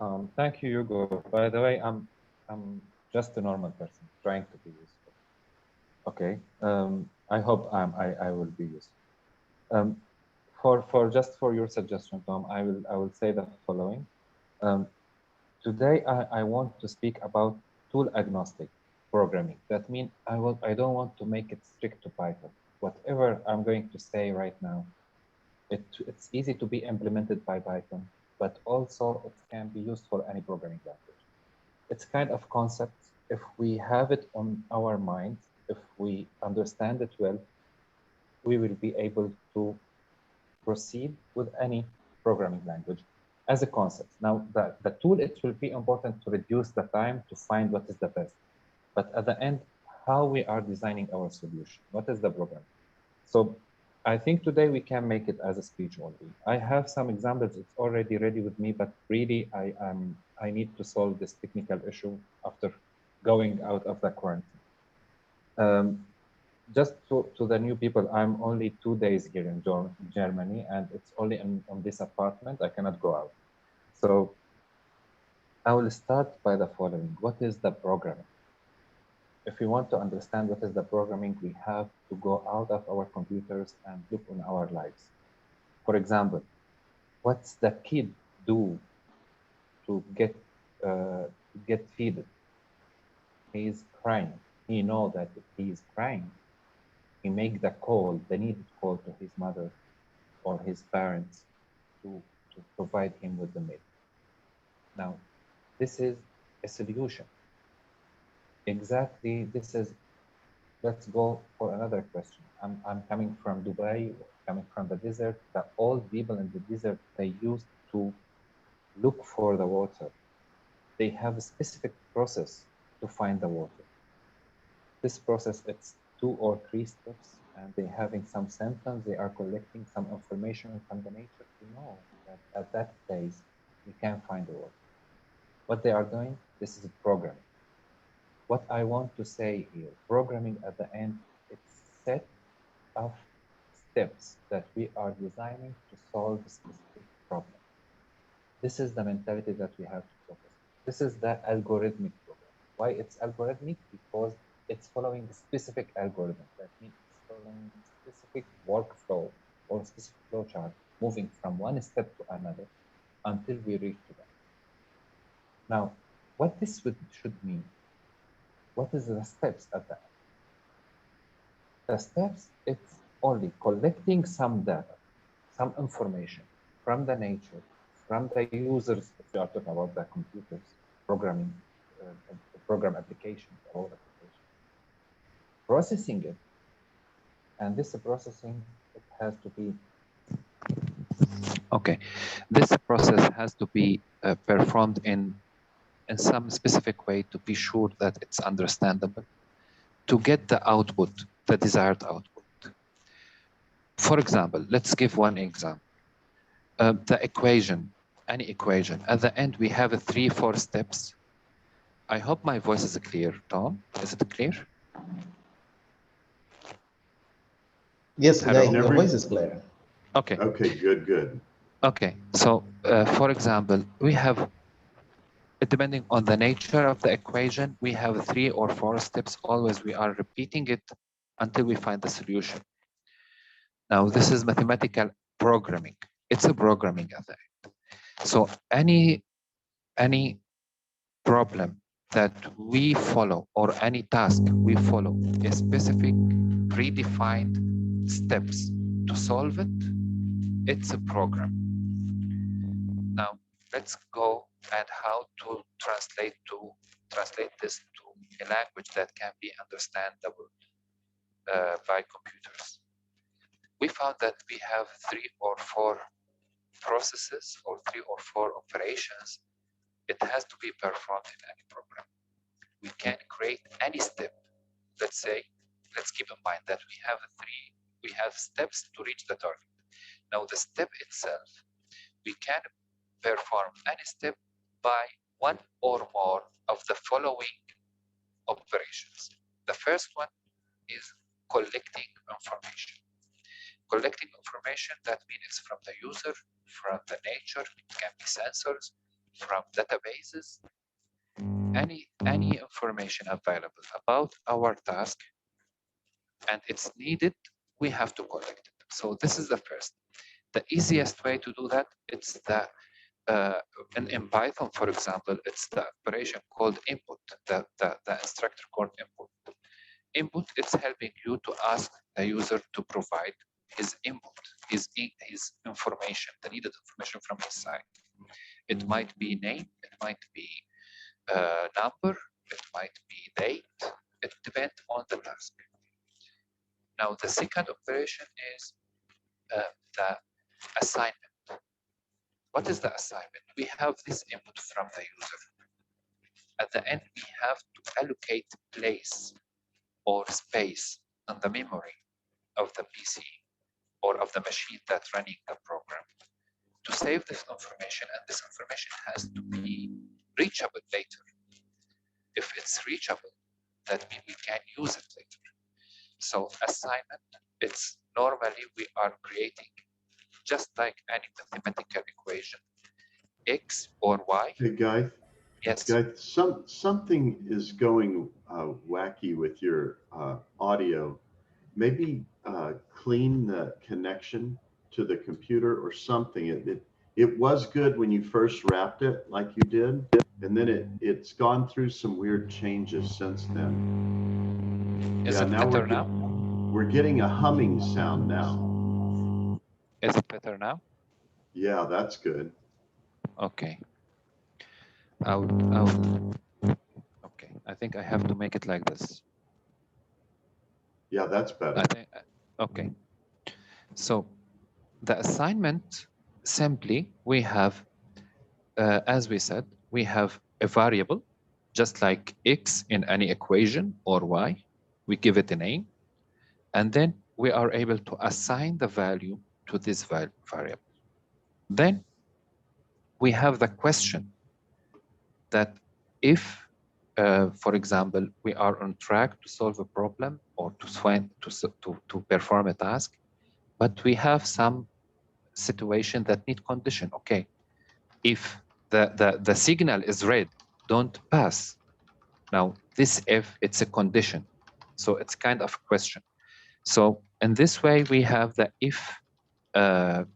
Tom. Thank you, Hugo. By the way, I'm just a normal person trying to be useful. Okay. I hope I will be useful. For your suggestion, Tom, I will say the following. Um, Today I want to speak about tool agnostic programming. That means I don't want to make it strict to Python. Whatever I'm going to say right now, it's easy to be implemented by Python, but also it can be used for any programming language. It's kind of concept. If we have it on our minds, if we understand it well, we will be able to proceed with any programming language as a concept. Now, the tool, it will be important to reduce the time to find what is the best. But at the end, how we are designing our solution, what is the program? So I think today we can make it as a speech only. I have some examples, it's already ready with me, but really I need to solve this technical issue after going out of the quarantine. Just to the new people, I'm only 2 days here in Germany, and it's only on this apartment. I cannot go out. So I will start by the following. What is the programming? If we want to understand what is the programming, we have to go out of our computers and look on our lives. For example, what's the kid do to get fed? He's crying. He knows that if he is crying, he make the call, the needed call to his mother or his parents to provide him with the milk. Now, this is a solution. Exactly, this is, let's go for another question. I'm coming from Dubai, coming from the desert. The old people in the desert, they used to look for the water. They have a specific process to find the water. This process, it's 2 or 3 steps, and they're having some symptoms. They are collecting some information from the nature to know that at that place, you can find the water. What they are doing, this is programming. What I want to say here, programming at the end, it's a set of steps that we are designing to solve a specific problem. This is the mentality that we have to focus. This is the algorithmic program. Why it's algorithmic? Because it's following a specific algorithm. That means it's following a specific workflow or specific flowchart, moving from one step to another until we reach to that. Now, what this should mean? What is the steps at the end? The steps, it's only collecting some data, some information from the nature, from the users, if you are talking about the computers, programming, program applications, all applications, processing it. And this processing, it has to be, okay, this process has to be performed in some specific way to be sure that it's understandable, to get the output, the desired output. For example, let's give one example. The equation, any equation, at the end we have 3-4 steps. I hope my voice is clear, Tom. Is it clear? Yes, Hello? your voice is clear. Okay. Okay, good. Okay, so for example, we have, depending on the nature of the equation, we have 3 or 4 steps. Always we are repeating it until we find the solution. Now, this is mathematical programming. It's a programming at the end. So any problem that we follow or any task we follow a specific predefined steps to solve it, it's a program. Now, let's go and how to translate this to a language that can be understandable by computers. We found that we have 3 or 4 processes or 3 or 4 operations. It has to be performed in any program. We can create any step. Let's say, let's keep in mind that we have steps to reach the target. Now the step itself, we can perform any step by 1 or more of the following operations. The first one is collecting information. Collecting information, that means it's from the user, from the nature, it can be sensors, from databases, any information available about our task and it's needed, we have to collect it. So this is the first. The easiest way to do that, it's the in Python, for example, it's the operation called input, the instructor called input. Input, it's helping you to ask the user to provide his input, his information, the needed information from his side. It might be name, it might be number, it might be date, it depends on the task. Now, the second operation is the assignment. What is the assignment? We have this input from the user. At the end, we have to allocate place or space on the memory of the PC or of the machine that's running the program to save this information, and this information has to be reachable later. If it's reachable, that means we can use it later. So assignment, it's normally we are creating just like any mathematical equation, X or Y. Hey, Guy. Yes. Guy, something is going wacky with your audio. Maybe clean the connection to the computer or something. It was good when you first wrapped it like you did, and then it's gone through some weird changes since then. Is it better now? We're getting a humming sound now. Is it better now? Yeah, that's good. Okay. Okay. I think I have to make it like this. Yeah, that's better. Okay. So the assignment, simply, we have, as we said, we have a variable, just like X in any equation or Y. We give it a name, and then we are able to assign the value to this variable. Then we have the question that if, for example, we are on track to solve a problem or to perform a task, but we have some situation that need condition. Okay, if the signal is red, don't pass. Now, this if, it's a condition. So it's kind of a question. So in this way, we have the if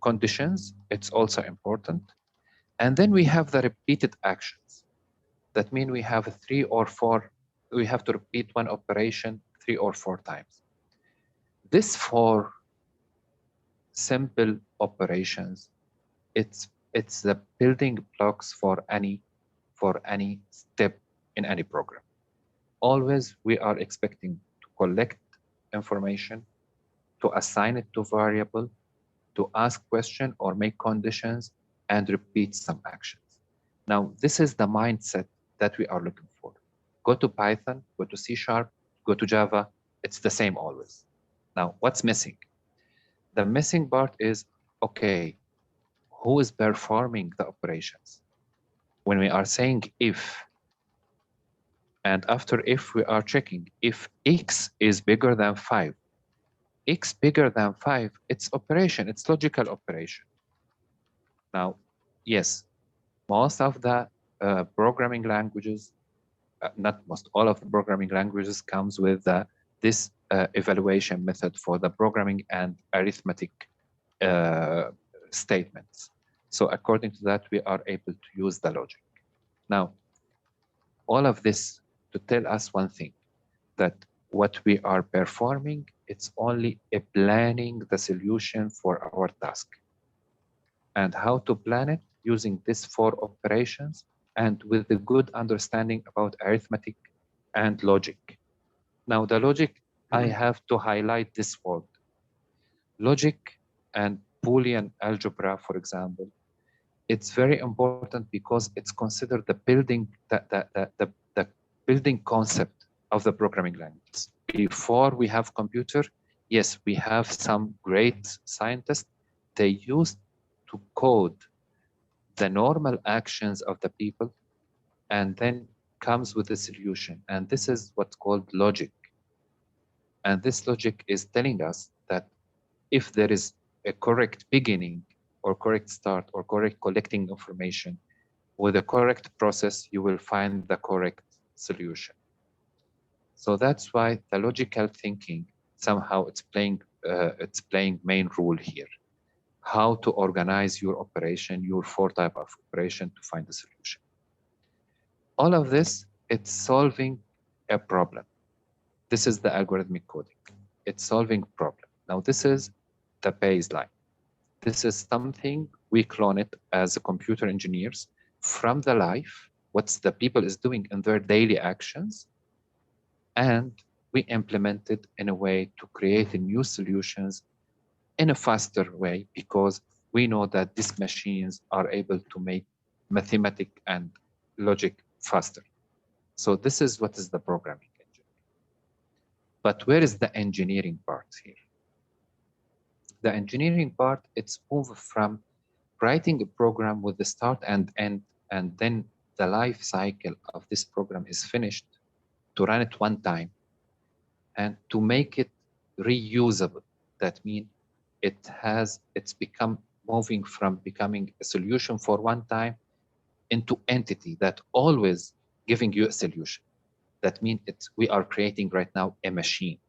conditions. It's also important. And then we have the repeated actions. That means we have 3 or 4, we have to repeat one operation 3 or 4 times. This 4 simple operations, it's the building blocks for any step in any program. Always we are expecting to collect information, to assign it to variable, to ask question or make conditions, and repeat some actions. Now, this is the mindset that we are looking for. Go to Python, go to C#, go to Java, it's the same always. Now, what's missing? The missing part is, okay, who is performing the operations? When we are saying if, and after if we are checking if X is bigger than 5, X bigger than 5, it's operation, it's logical operation. Now, yes, most of the programming languages, not most, all of the programming languages comes with this evaluation method for the programming and arithmetic statements. So according to that, we are able to use the logic. Now, all of this to tell us one thing, that what we are performing, it's only a planning the solution for our task. And how to plan it using these 4 operations and with a good understanding about arithmetic and logic. Now the logic, I have to highlight this word. Logic and Boolean algebra, for example, it's very important because it's considered the building, the building concept of the programming language. Before we have computer, yes, we have some great scientists, they used to code the normal actions of the people and then comes with a solution. And this is what's called logic. And this logic is telling us that if there is a correct beginning or correct start or correct collecting information, with the correct process, you will find the correct solution. So that's why the logical thinking somehow it's playing main role here. How to organize your operation, your four type of operation to find the solution. All of this, it's solving a problem. This is the algorithmic coding. It's solving problem. Now this is the baseline. This is something we clone it as a computer engineers from the life, what's the people is doing in their daily actions, and we implement it in a way to create new solutions in a faster way, because we know that these machines are able to make mathematics and logic faster. So this is what is the programming engine. But where is the engineering part here? The engineering part, it's moved from writing a program with the start and end, and then the life cycle of this program is finished, to run it one time and to make it reusable. That means it's become moving from becoming a solution for one time into entity that always giving you a solution. That means we are creating right now a machine.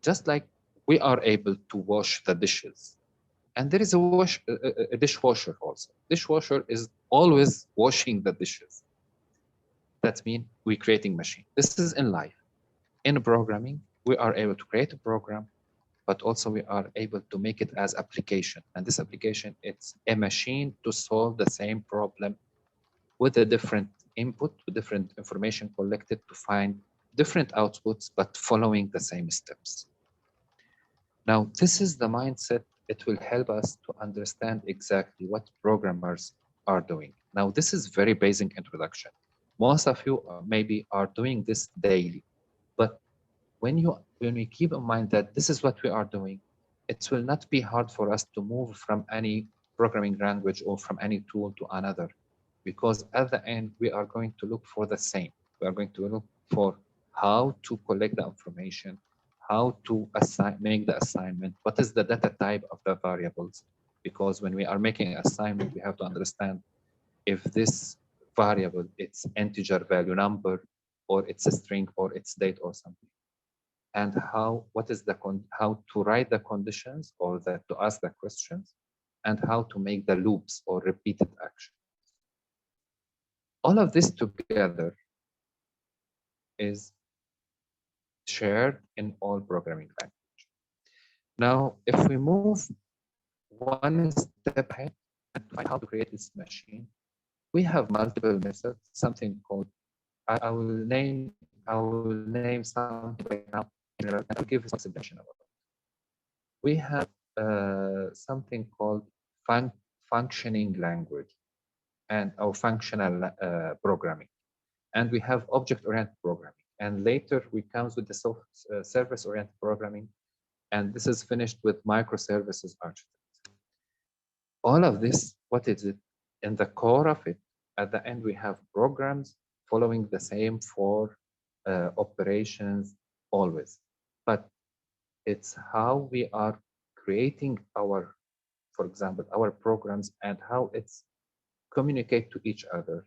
Just like we are able to wash the dishes, and there is a dishwasher also. Dishwasher is always washing the dishes. That means we're creating machine. This is in life. In programming, we are able to create a program, but also we are able to make it as application. And this application, it's a machine to solve the same problem with a different input, with different information collected to find different outputs, but following the same steps. Now, this is the mindset. It will help us to understand exactly what programmers are doing. Now, this is very basic introduction. Most of you maybe are doing this daily, but when we keep in mind that this is what we are doing, it will not be hard for us to move from any programming language or from any tool to another, because at the end, we are going to look for the same. We are going to look for how to collect the information, how to make the assignment, what is the data type of the variables, because when we are making an assignment, we have to understand if this variable, it's integer value number, or it's a string, or it's date or something. And how to write the conditions, or to ask the questions, and how to make the loops or repeated action. All of this together is shared in all programming language. Now, if we move one step ahead and find how to create this machine, we have multiple methods, something called, I will name something right now, and I'll give some explanation about it. We have something called functioning language and our functional programming, and we have object-oriented programming, and later we comes with the service-oriented programming, and this is finished with microservices architecture. All of this, what is it? In the core of it, at the end, we have programs following the same four operations always, but it's how we are creating our, for example, our programs, and how it's communicate to each other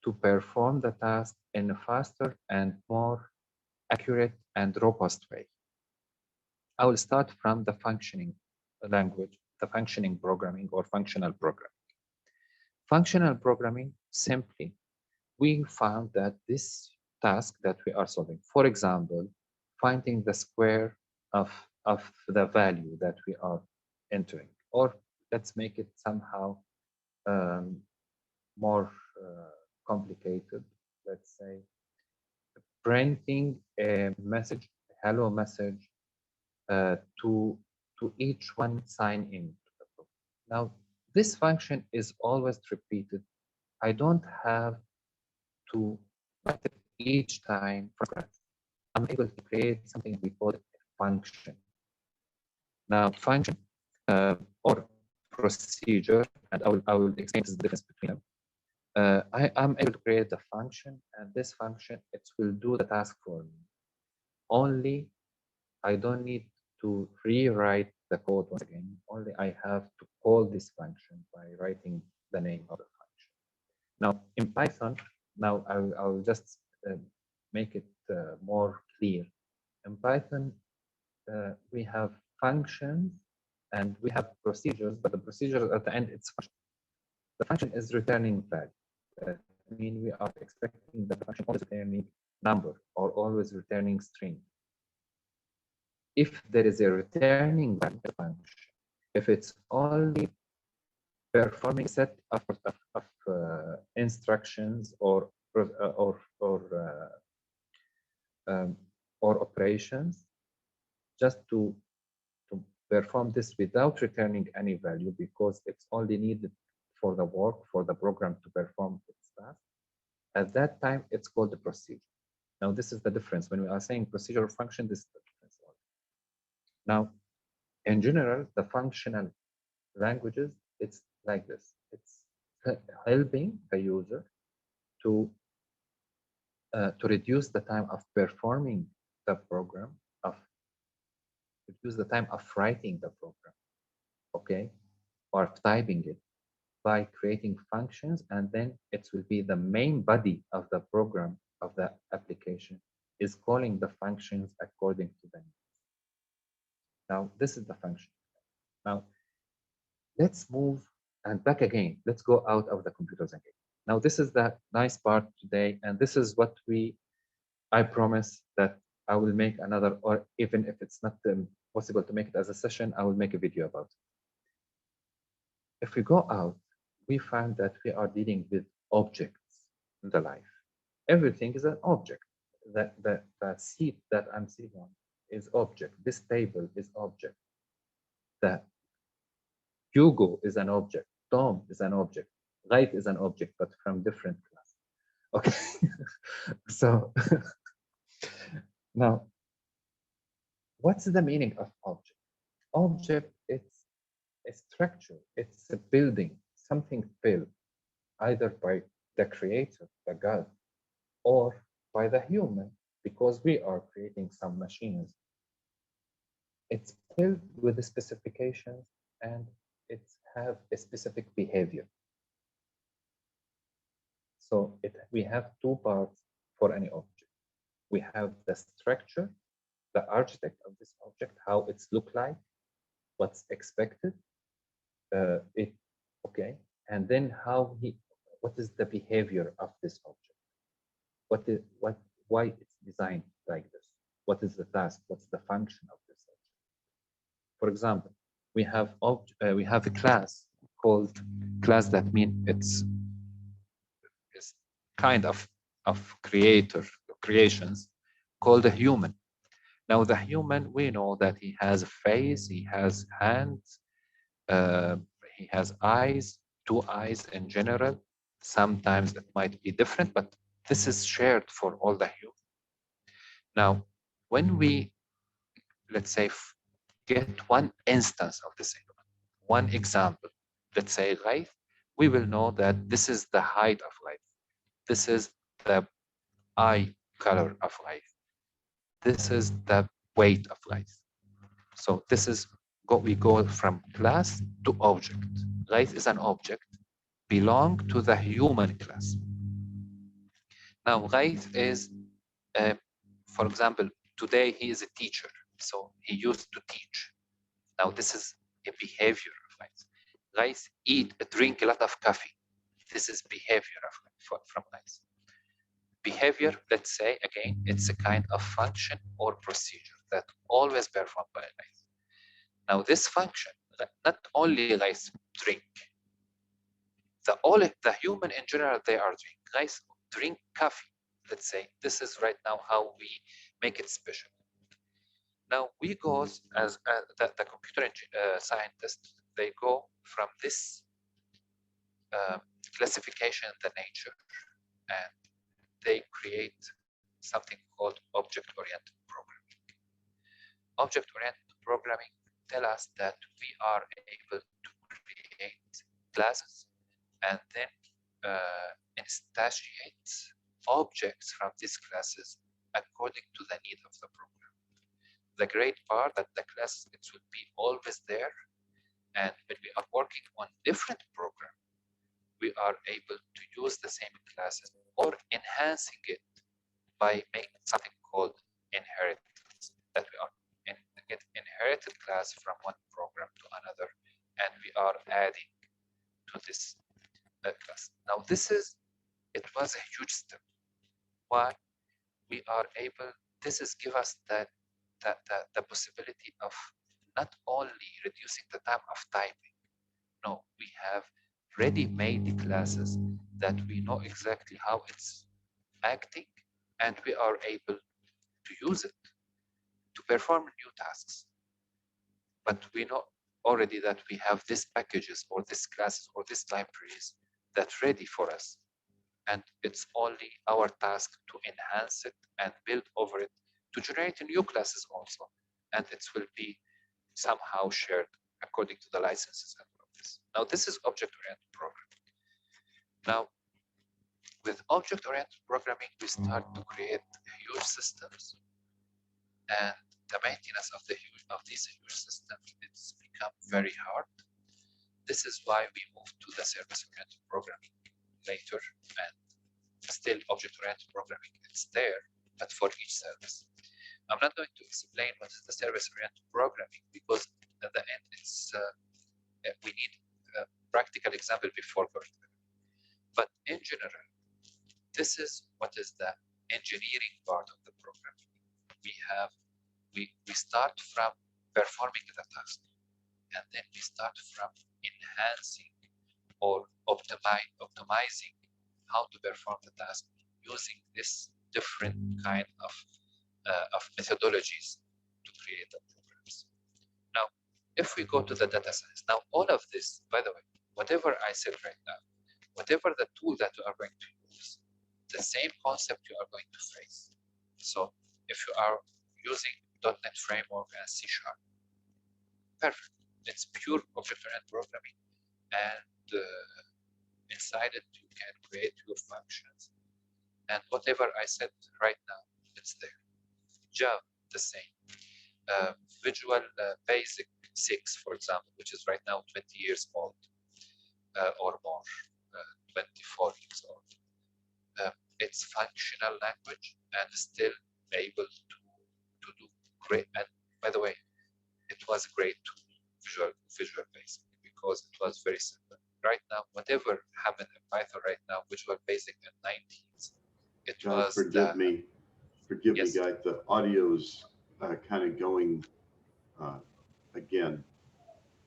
to perform the task in a faster and more accurate and robust way. I will start from the functioning language, the functioning programming or functional programming. Functional programming, simply, we found that this task that we are solving, for example, finding the square of the value that we are entering, or let's make it somehow more complicated. Let's say printing a message, hello message, to each one sign in. Now, this function is always repeated. I don't have to write it each time from scratch. I'm able to create something we call a function. Now, function or procedure, and I will explain the difference between them. I'm able to create a function, and this function, it will do the task for me. Only I don't need to rewrite the code once again. Only I have to call this function by writing the name of the function. Now in Python, now I'll just make it more clear. In Python, we have functions and we have procedures, but the procedure at the end, it's function. The function is returning value. I mean, we are expecting that the function always returning number or always returning string. If there is a returning value function, if it's only performing a set of instructions or operations, just to perform this without returning any value, because it's only needed for the work, for the program to perform its task. At that time, it's called the procedure. Now, this is the difference. When we are saying procedure or function, this is the difference. Now, in general, the functional languages, it's like this. It's helping the user to reduce the time of performing the program, reduce the time of writing the program, okay, or of typing it, by creating functions, and then it will be the main body of the program of the application is calling the functions according to the needs. Now, this is the function. Now, let's move and back again. Let's go out of the computers again. Now, this is the nice part today, and this is what I promise that I will make another, or even if it's not possible to make it as a session, I will make a video about it. If we go out, we find that we are dealing with objects in the life. Everything is an object. The seat that I'm sitting on is object. This table is object. The Hugo is an object. Tom is an object. Light is an object, but from different class. Okay. So now, what's the meaning of object? Object, it's a structure. It's a building, something built either by the creator, the God, or by the human, because we are creating some machines. It's built with the specifications and it have a specific behavior. So we have two parts for any object. We have the structure, the architect of this object, how it's look like, what's expected, okay, and then what is the behavior of this object? Why it's designed like this? What is the task? What's the function of this object? For example, we have a class called class, that means it's kind of creations called a human. Now the human, we know that he has a face, he has hands, he has eyes, 2 eyes in general. Sometimes it might be different, but this is shared for all the human. Now, when we, let's say, get one instance of this human, one example, let's say life, we will know that this is the height of life. This is the eye color of life. This is the weight of life. So this is we go from class to object. Life is an object, belong to the human class. Now life is, for example, today he is a teacher, so he used to teach. Now this is a behavior of life. Life drink a lot of coffee. This is behavior from life. Behavior, let's say, again, it's a kind of function or procedure that always performed by life. Now this function, not only life drink, the human in general, they are life drink coffee. Let's say this is right now how we make it special. Now we go as the computer scientists, they go from this classification in the nature, and they create something called object-oriented programming. Object-oriented programming tell us that we are able to create classes and then instantiate objects from these classes according to the need of the program. The great part that the class, it will be always there, and when we are working on different programs, we are able to use the same classes or enhancing it by making something called inheritance, that we are get inherited class from one program to another, and we are adding to this class. Now it was a huge step. Why? We are able, this is give us the possibility of not only reducing the time of typing. No, we have ready-made classes that we know exactly how it's acting, and we are able to use it to perform new tasks. But we know already that we have these packages or these classes or these libraries that's ready for us. And it's only our task to enhance it and build over it to generate new classes also. And it will be somehow shared according to the licenses and all of this. Now, this is object-oriented programming. Now, with object-oriented programming, we start to create huge systems, and the maintenance of these huge systems, it's become very hard. This is why we moved to the service-oriented programming later, and still object-oriented programming, it's there, but for each service. I'm not going to explain what is the service-oriented programming, because at the end, it's we need a practical example before going there. But in general, this is what is the engineering part of the programming. We start from performing the task, and then we start from enhancing or optimizing how to perform the task using this different kind of methodologies to create the programs. Now, if we go to the data science, now all of this, by the way, whatever I said right now, whatever the tool that you are going to use, the same concept you are going to face. So if you are using .NET Framework and C#, perfect. It's pure object-oriented programming, and inside it you can create your functions. And whatever I said right now, it's there. Java, the same. Visual Basic 6, for example, which is right now 20 years old or more, 24 years old. It's functional language and still able to do great. And by the way, it was great to Visual Basic because it was very simple. Right now, whatever happened in Python right now, Visual Basic in 90s, it was forgive me, yes. guys. The audio's kind of going again.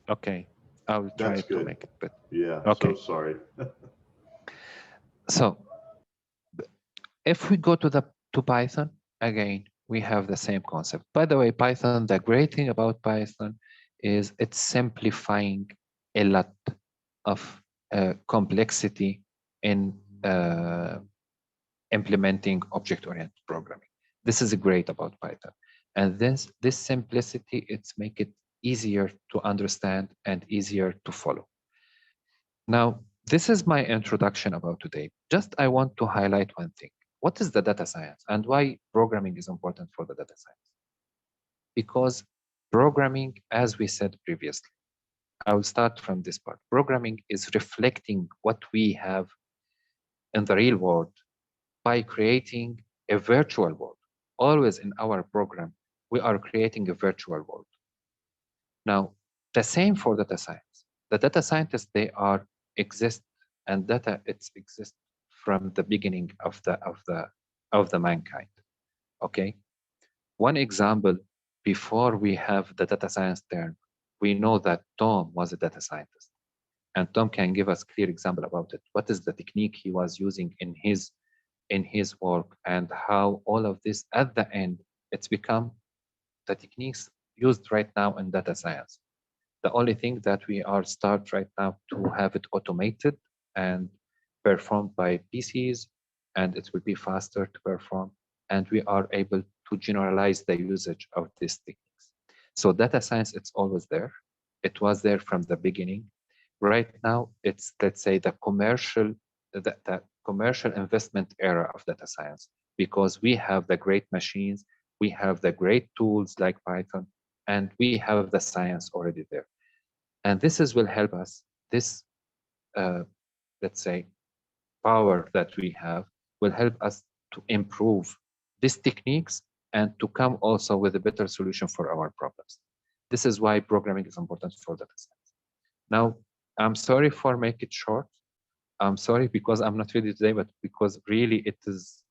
Okay, I'll try That's to good. make it better. Yeah. Okay. So sorry. So if we go to Python again, we have the same concept. By the way, Python, the great thing about Python is it's simplifying a lot of complexity in implementing object-oriented programming. This is great about Python. And this simplicity, it's make it easier to understand and easier to follow. Now, this is my introduction about today. Just I want to highlight one thing. What is the data science and why programming is important for the data science? Because programming, as we said previously, I will start from this part. Programming is reflecting what we have in the real world by creating a virtual world. Always in our program, we are creating a virtual world. Now, the same for data science. The data scientists, they are exist, and data exists from the beginning of the mankind. Okay. One example, before we have the data science term, we know that Tom was a data scientist, and Tom can give us clear example about it. What is the technique he was using in his work, and how all of this at the end it's become the techniques used right now in data science. The only thing that we are start right now to have it automated and performed by PCs, and it will be faster to perform, and we are able to generalize the usage of these techniques. So data science, it's always there. It was there from the beginning. Right now, it's, let's say, the commercial investment era of data science, because we have the great machines, we have the great tools like Python, and we have the science already there. And will help us. This let's say, power that we have will help us to improve these techniques and to come also with a better solution for our problems. This is why programming is important for data science. Now, I'm sorry for make it short. I'm sorry because I'm not ready today, but because really it is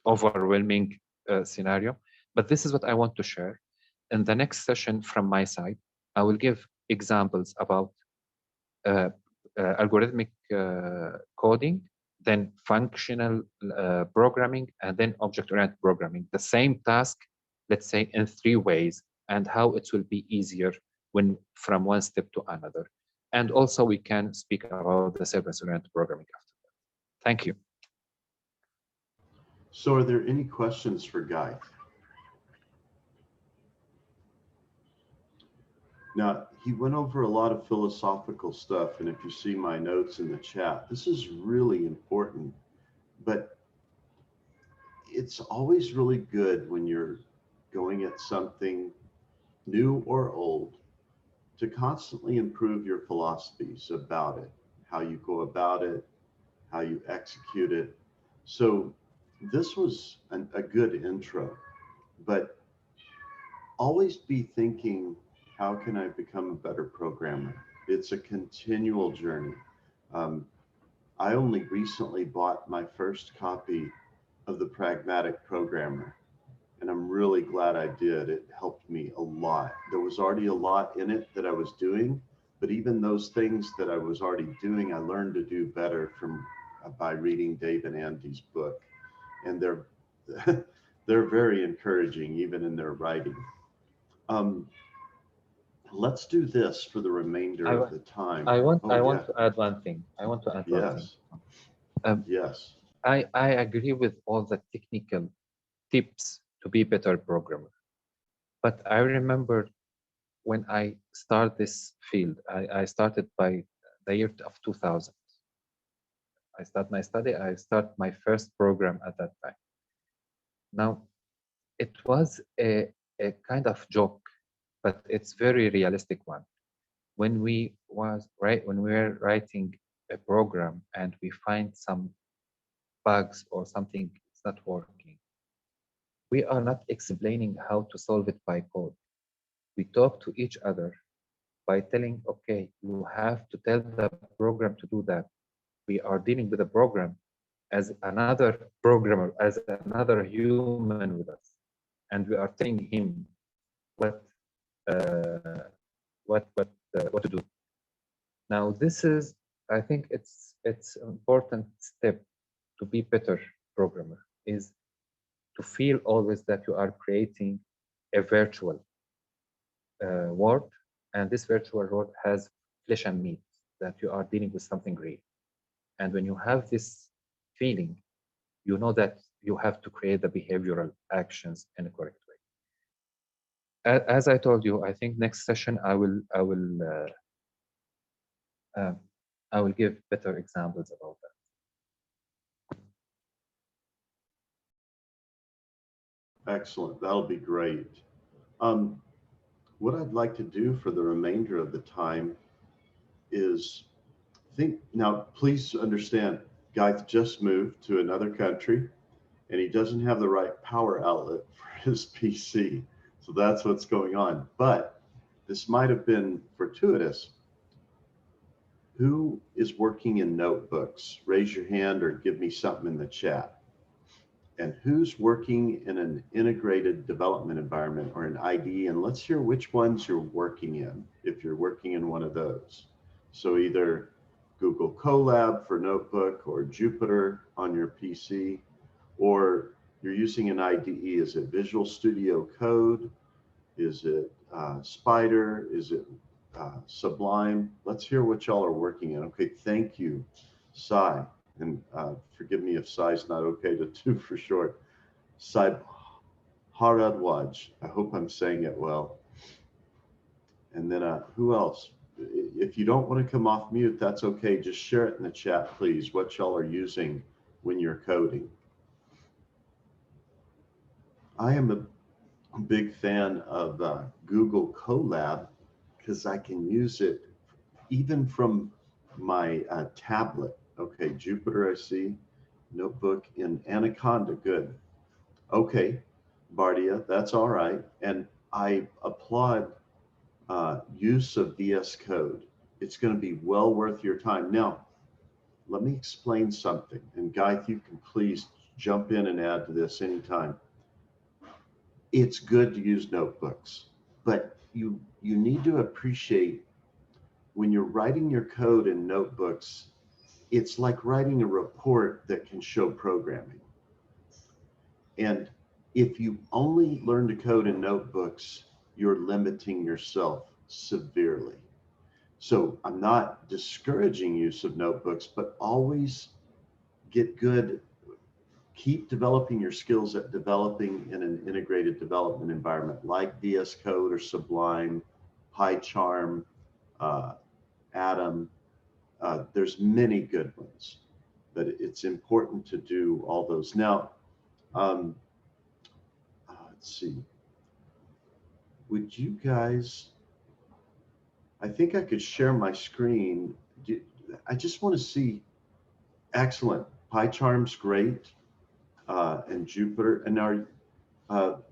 overwhelming scenario. But this is what I want to share. In the next session from my side, I will give examples about algorithmic coding, then functional programming, and then object-oriented programming. The same task, let's say, in 3 ways, and how it will be easier when from one step to another. And also we can speak about the service-oriented programming after that. Thank you. So are there any questions for Guy? Now, he went over a lot of philosophical stuff, and if you see my notes in the chat, this is really important, but it's always really good when you're going at something new or old to constantly improve your philosophies about it, how you go about it, how you execute it. So this was a good intro, but always be thinking, how can I become a better programmer? It's a continual journey. I only recently bought my first copy of The Pragmatic Programmer, and I'm really glad I did. It helped me a lot. There was already a lot in it that I was doing, but even those things that I was already doing, I learned to do better by reading Dave and Andy's book. And they're they're very encouraging, even in their writing. Let's do this for the remainder of the time. I want to add one thing. Yes. Yes. I agree with all the technical tips to be better programmer. But I remember when I start this field, I started by the year of 2000. I start my study, I start my first program at that time. Now, it was a kind of joke, but it's very realistic one. When we were writing a program and we find some bugs or something is not working, we are not explaining how to solve it by code. We talk to each other by telling, okay, you have to tell the program to do that. We are dealing with a program as another programmer, as another human with us, and we are telling him what to do. Now, this is, I think, it's an important step to be better programmer, is to feel always that you are creating a virtual world, and this virtual world has flesh and meat, that you are dealing with something real. And when you have this feeling, you know that you have to create the behavioral actions in a correct way. As I told you, I think next session I will give better examples about that. Excellent. That'll be great. What I'd like to do for the remainder of the time is now, please understand, Guy just moved to another country and he doesn't have the right power outlet for his PC. So that's what's going on. But this might have been fortuitous. Who is working in notebooks? Raise your hand or give me something in the chat. And who's working in an integrated development environment or an IDE? And let's hear which ones you're working in, if you're working in one of those. So either Google Colab for notebook or Jupyter on your PC, or you're using an IDE. Is it Visual Studio Code? Is it Spider? Is it Sublime? Let's hear what y'all are working in. Okay, thank you, Sai. And forgive me if Sai's not okay to do for short. Sai Haradwaj. I hope I'm saying it well. And then who else? If you don't want to come off mute, that's okay. Just share it in the chat, please, what y'all are using when you're coding. I am a big fan of Google Colab because I can use it even from my tablet. Okay, Jupyter, I see. Notebook in Anaconda, good. Okay, Bardia, that's all right. And I applaud use of VS Code. It's going to be well worth your time. Now, let me explain something. And Guy, if you can please jump in and add to this anytime. It's good to use notebooks, but you need to appreciate when you're writing your code in notebooks, it's like writing a report that can show programming. And if you only learn to code in notebooks, you're limiting yourself severely. So I'm not discouraging use of notebooks, but always get good, keep developing your skills at developing in an integrated development environment like VS Code or Sublime, PyCharm, Atom. There's many good ones, but it's important to do all those. Now, let's see. Would you guys, I think I could share my screen. I just want to see, excellent. PyCharm's great, and Jupyter. And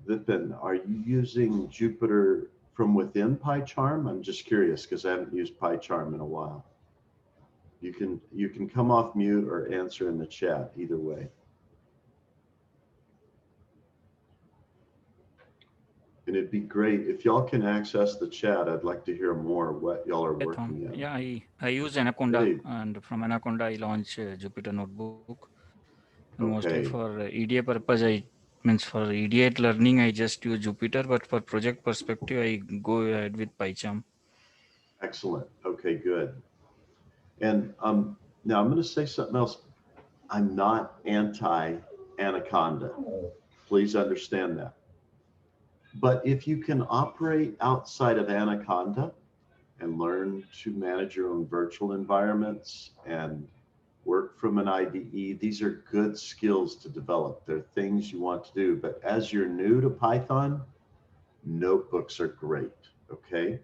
Vipin, are you using Jupyter from within PyCharm? I'm just curious because I haven't used PyCharm in a while. You can come off mute or answer in the chat, either way. And it'd be great if y'all can access the chat. I'd like to hear more what y'all are working on. Yeah, I use Anaconda, Great. and from Anaconda I launch Jupyter Notebook. And mostly Okay. for EDA purpose, for EDA learning I just use Jupyter, but for project perspective I go ahead with PyCharm. Excellent. Okay, good. And now I'm going to say something else. I'm not anti-Anaconda. Please understand that. But if you can operate outside of Anaconda and learn to manage your own virtual environments and work from an IDE, these are good skills to develop. They're things you want to do. But as you're new to Python, notebooks are great, okay?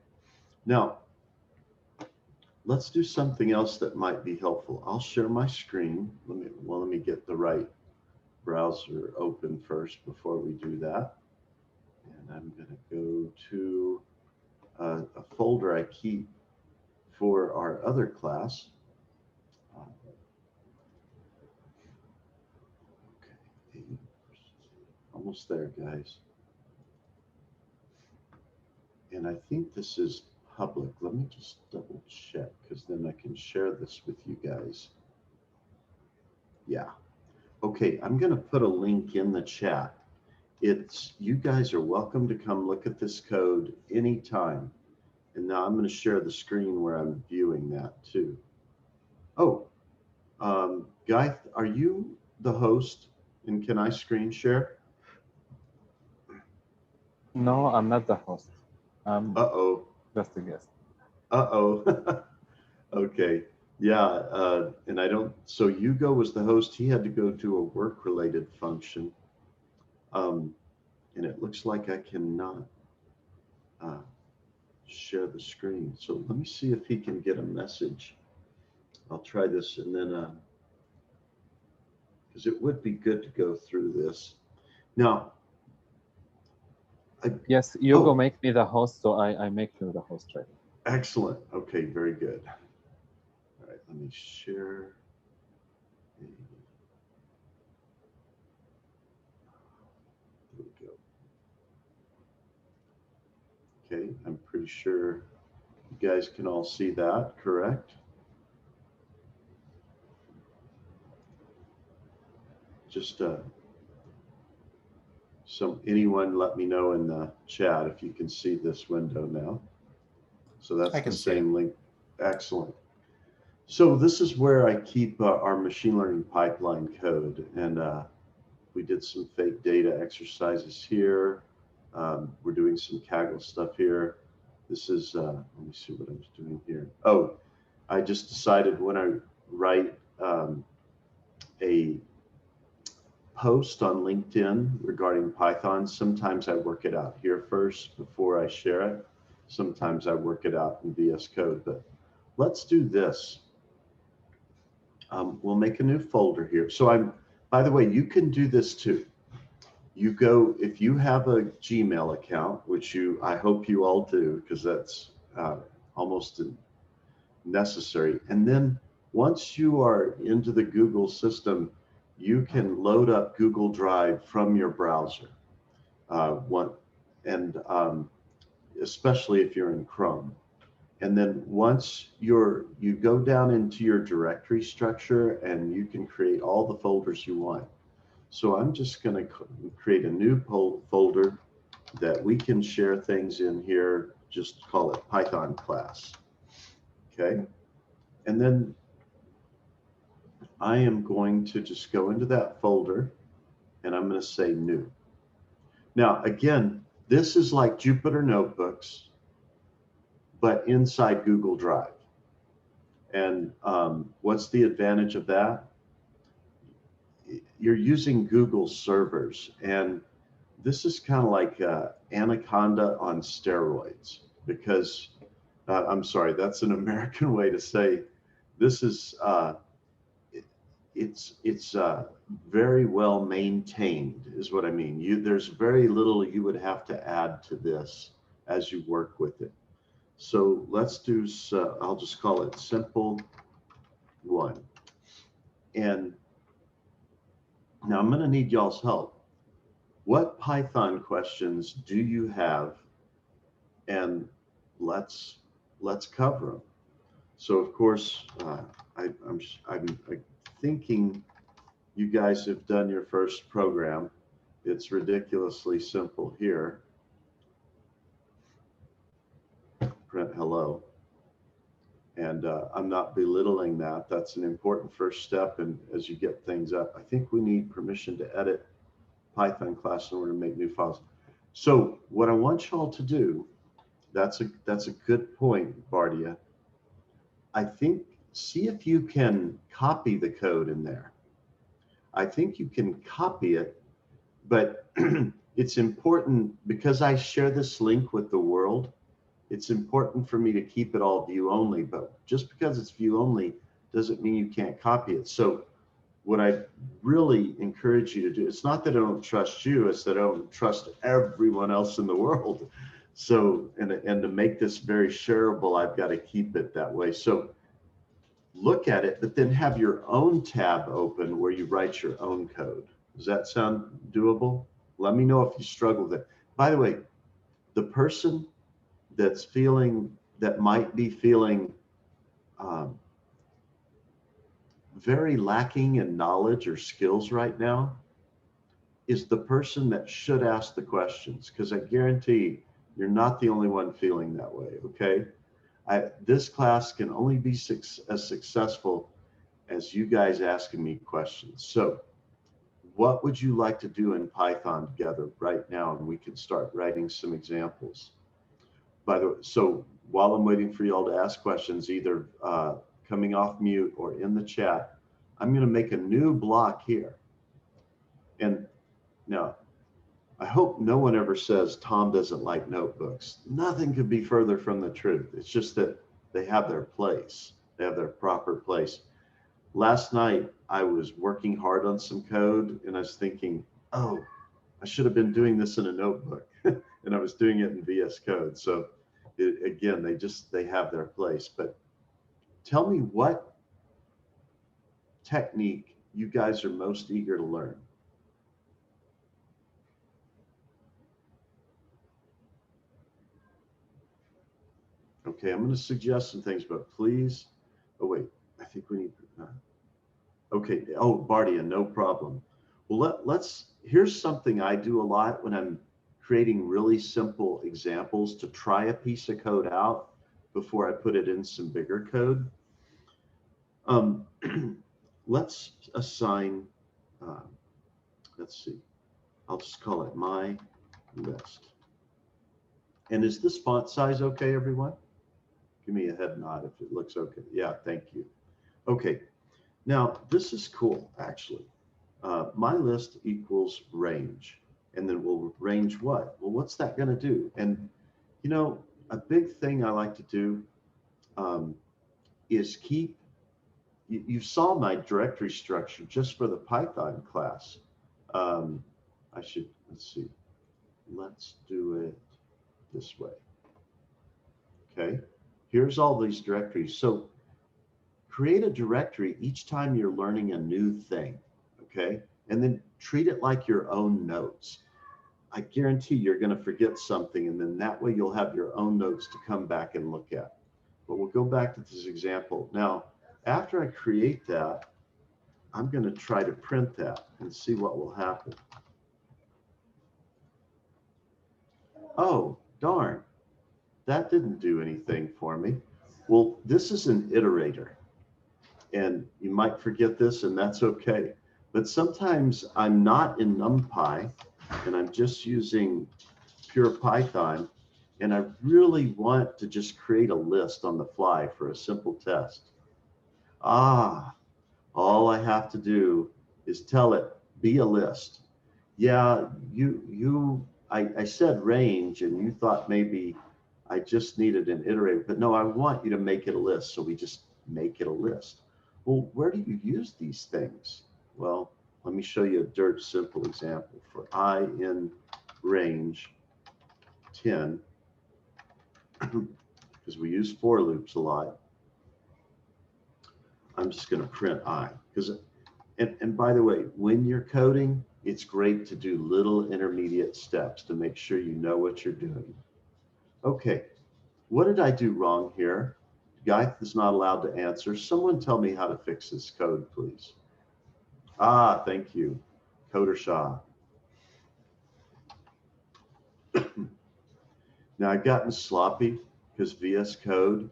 Now, let's do something else that might be helpful. I'll share my screen. Let me get the right browser open first before we do that. And I'm going to go to a folder I keep for our other class. Okay, almost there, guys. And I think this is public. Let me just double check because then I can share this with you guys. Yeah. Okay, I'm going to put a link in the chat. You guys are welcome to come look at this code anytime. And now I'm going to share the screen where I'm viewing that too. Oh, Guy, are you the host and can I screen share? No, I'm not the host. Uh-oh. Just a guest. Uh-oh. Okay. Yeah, and I don't, so Hugo was the host. He had to go to a work-related function. And it looks like I cannot share the screen. So let me see if he can get a message. I'll try this and then, because it would be good to go through this. Now, yes, Hugo, make me the host, so I make you the host right now. Excellent. Okay, very good. All right, let me share. There we go. Okay, I'm pretty sure you guys can all see that, correct? Just anyone let me know in the chat if you can see this window now. So that's the same link. Excellent. So this is where I keep our machine learning pipeline code. And we did some fake data exercises here. We're doing some Kaggle stuff here. This is, let me see what I was doing here. Oh, I just decided when I write a post on LinkedIn regarding Python, sometimes I work it out here first before I share it. Sometimes I work it out in VS Code, but let's do this. We'll make a new folder here. So by the way, you can do this too. You go, if you have a Gmail account, which I hope you all do, because that's almost necessary. And then once you are into the Google system, you can load up Google Drive from your browser. Especially if you're in Chrome. And then once you go down into your directory structure and you can create all the folders you want. So I'm just going to create a new folder that we can share things in here. Just call it Python class. Okay. And then I am going to just go into that folder and I'm going to say new. Now, again, this is like Jupyter Notebooks, but inside Google Drive. And what's the advantage of that? You're using Google servers, and this is kind of like Anaconda on steroids, because I'm sorry, that's an American way to say this is it's very well maintained is what I mean. There's very little you would have to add to this as you work with it. So let's do, I'll just call it simple one. And now I'm going to need y'all's help. What Python questions do you have? And let's cover them. So of course, I'm thinking you guys have done your first program. It's ridiculously simple here. Print hello. And I'm not belittling that. That's an important first step. And as you get things up, I think we need permission to edit Python class in order to make new files. So what I want y'all to do, that's a good point, Bardia. I think, see if you can copy the code in there. I think you can copy it, but it's important because I share this link with the world. It's important for me to keep it all view only, but just because it's view only doesn't mean you can't copy it. So what I really encourage you to do, it's not that I don't trust you, it's that I don't trust everyone else in the world. So, and to make this very shareable, I've got to keep it that way. So look at it, but then have your own tab open where you write your own code. Does that sound doable? Let me know if you struggle with it. By the way, the person that might be feeling very lacking in knowledge or skills right now is the person that should ask the questions, because I guarantee you're not the only one feeling that way, okay? This class can only be as successful as you guys asking me questions. So what would you like to do in Python together right now? And we can start writing some examples. By the way, so while I'm waiting for y'all to ask questions, either coming off mute or in the chat, I'm going to make a new block here. And now, I hope no one ever says Tom doesn't like notebooks. Nothing could be further from the truth. It's just that they have their place. They have their proper place. Last night, I was working hard on some code and I was thinking, oh, I should have been doing this in a notebook. And I was doing it in VS Code. So again, they have their place. But tell me what technique you guys are most eager to learn. Okay, I'm going to suggest some things, but please, oh wait, I think we need, okay, oh, Bardia, no problem. Well, here's something I do a lot when I'm creating really simple examples to try a piece of code out before I put it in some bigger code. Let's assign, let's see, I'll just call it my list. And is this font size okay, everyone? Give me a head nod if it looks okay. Yeah, thank you. Okay, now this is cool, actually. My list equals range. And then we'll range what? Well, what's that going to do? And, you know, a big thing I like to do is keep you saw my directory structure just for the Python class. Let's see, let's do it this way. Okay, here's all these directories. So create a directory each time you're learning a new thing, okay? And then treat it like your own notes. I guarantee you're going to forget something, and then that way you'll have your own notes to come back and look at. But we'll go back to this example. Now, after I create that, I'm going to try to print that and see what will happen. Oh, darn, that didn't do anything for me. Well, this is an iterator, and you might forget this, and that's okay. But sometimes I'm not in NumPy, and I'm just using pure Python, and I really want to just create a list on the fly for a simple test. All I have to do is tell it, be a list. Yeah, I said range, and you thought maybe I just needed an iterator, but no, I want you to make it a list. So we just make it a list. Well, where do you use these things? Well, let me show you a dirt simple example. For I in range 10, because we use for loops a lot, I'm just going to print I. And by the way, when you're coding, it's great to do little intermediate steps to make sure you know what you're doing. Okay, what did I do wrong here? Guy is not allowed to answer. Someone tell me how to fix this code, please. Thank you, Coder Shah. Now I've gotten sloppy because VS Code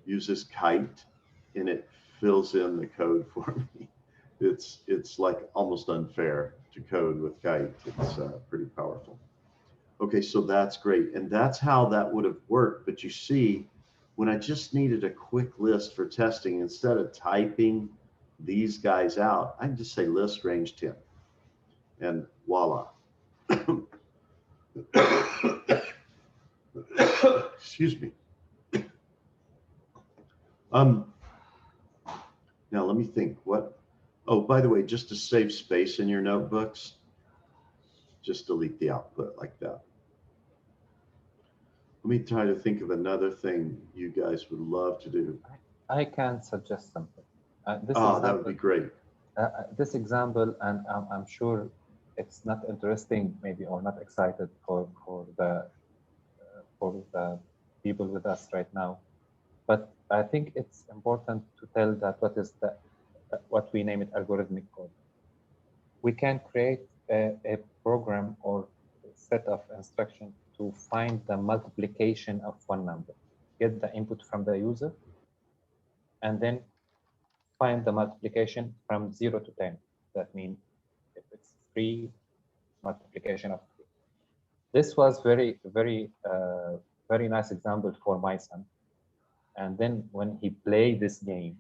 uses kite and it fills in the code for me. It's like almost unfair to code with kite. It's pretty powerful. Okay, so that's great. And that's how that would have worked. But you see, when I just needed a quick list for testing, instead of typing these guys out, I can just say list range 10 and voila. Excuse me. Now let me think what, oh, by the way, just to save space in your notebooks, just delete the output like that. Let me try to think of another thing you guys would love to do. I can suggest something. That would be great. This example, and I'm sure it's not interesting, maybe, or not excited for the people with us right now, but I think it's important to tell that what we name it algorithmic code. We can create a program or a set of instructions to find the multiplication of one number, get the input from the user, and then find the multiplication from 0 to 10. That means if it's 3, multiplication of 3. This was very nice example for my son. And then when he played this game,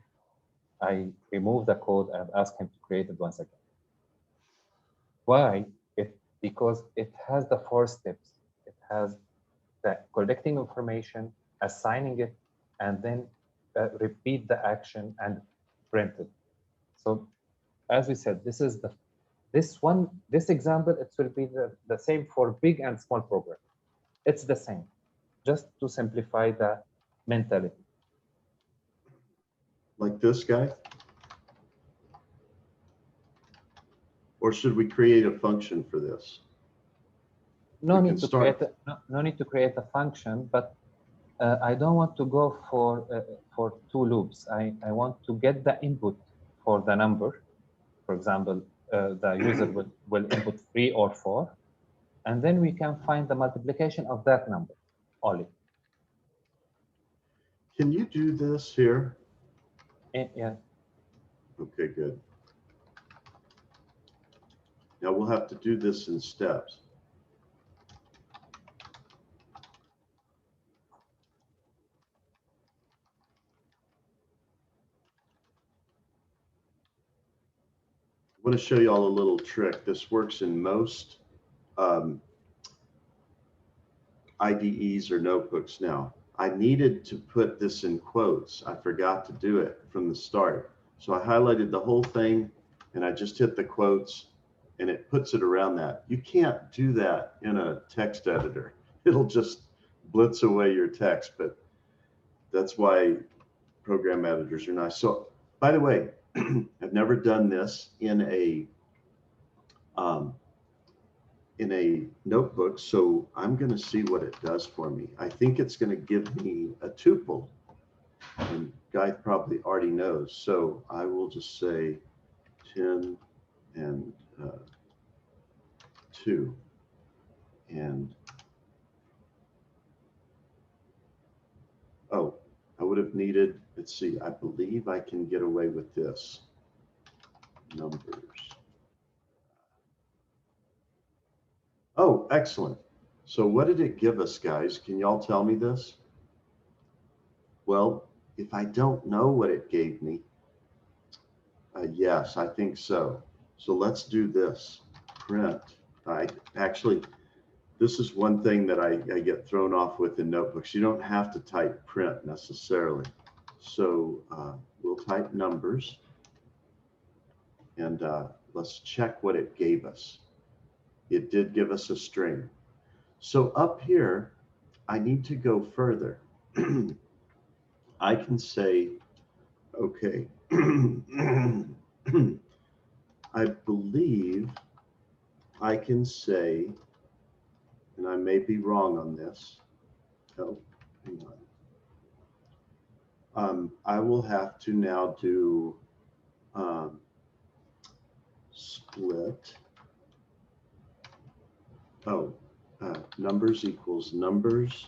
I removed the code and asked him to create it once again. Why? Because it has the 4 steps. It has the collecting information, assigning it, and then repeat the action and print it. So as we said, this example, it will be the same for big and small program. It's the same, just to simplify the mentality. Like this guy? Or should we create a function for this? No need to create a function, but I don't want to go for 2 loops. I want to get the input for the number. For example, the user will input 3 or 4, and then we can find the multiplication of that number only. Can you do this here? Yeah. Okay, good. Now we'll have to do this in steps. I want to show you all a little trick. This works in most IDEs or notebooks now. I needed to put this in quotes. I forgot to do it from the start. So I highlighted the whole thing and I just hit the quotes and it puts it around that. You can't do that in a text editor. It'll just blitz away your text, but that's why program editors are nice. So by the way, I've never done this in a notebook, so I'm going to see what it does for me. I think it's going to give me a tuple, and Guy probably already knows. So I will just say 10 and 2, and oh, I would have needed, let's see, I believe I can get away with this. Numbers. Oh, excellent. So what did it give us, guys? Can y'all tell me this? Well, if I don't know what it gave me, yes, I think so. So let's do this. Print. This is one thing that I get thrown off with in notebooks. You don't have to type print necessarily. So we'll type numbers, and let's check what it gave us. It did give us a string. So up here, I need to go further. I can say, okay, I believe I can say, and I may be wrong on this. Oh, hang on. I will have to now do split. Oh, numbers equals numbers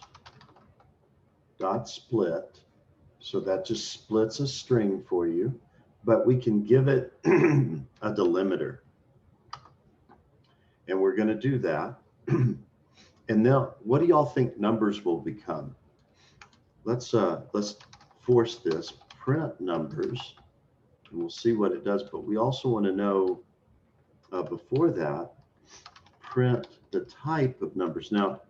dot split. So that just splits a string for you, but we can give it a delimiter. And we're going to do that. And now, what do y'all think numbers will become? Let's force this, print numbers, and we'll see what it does. But we also want to know before that, print the type of numbers. Now,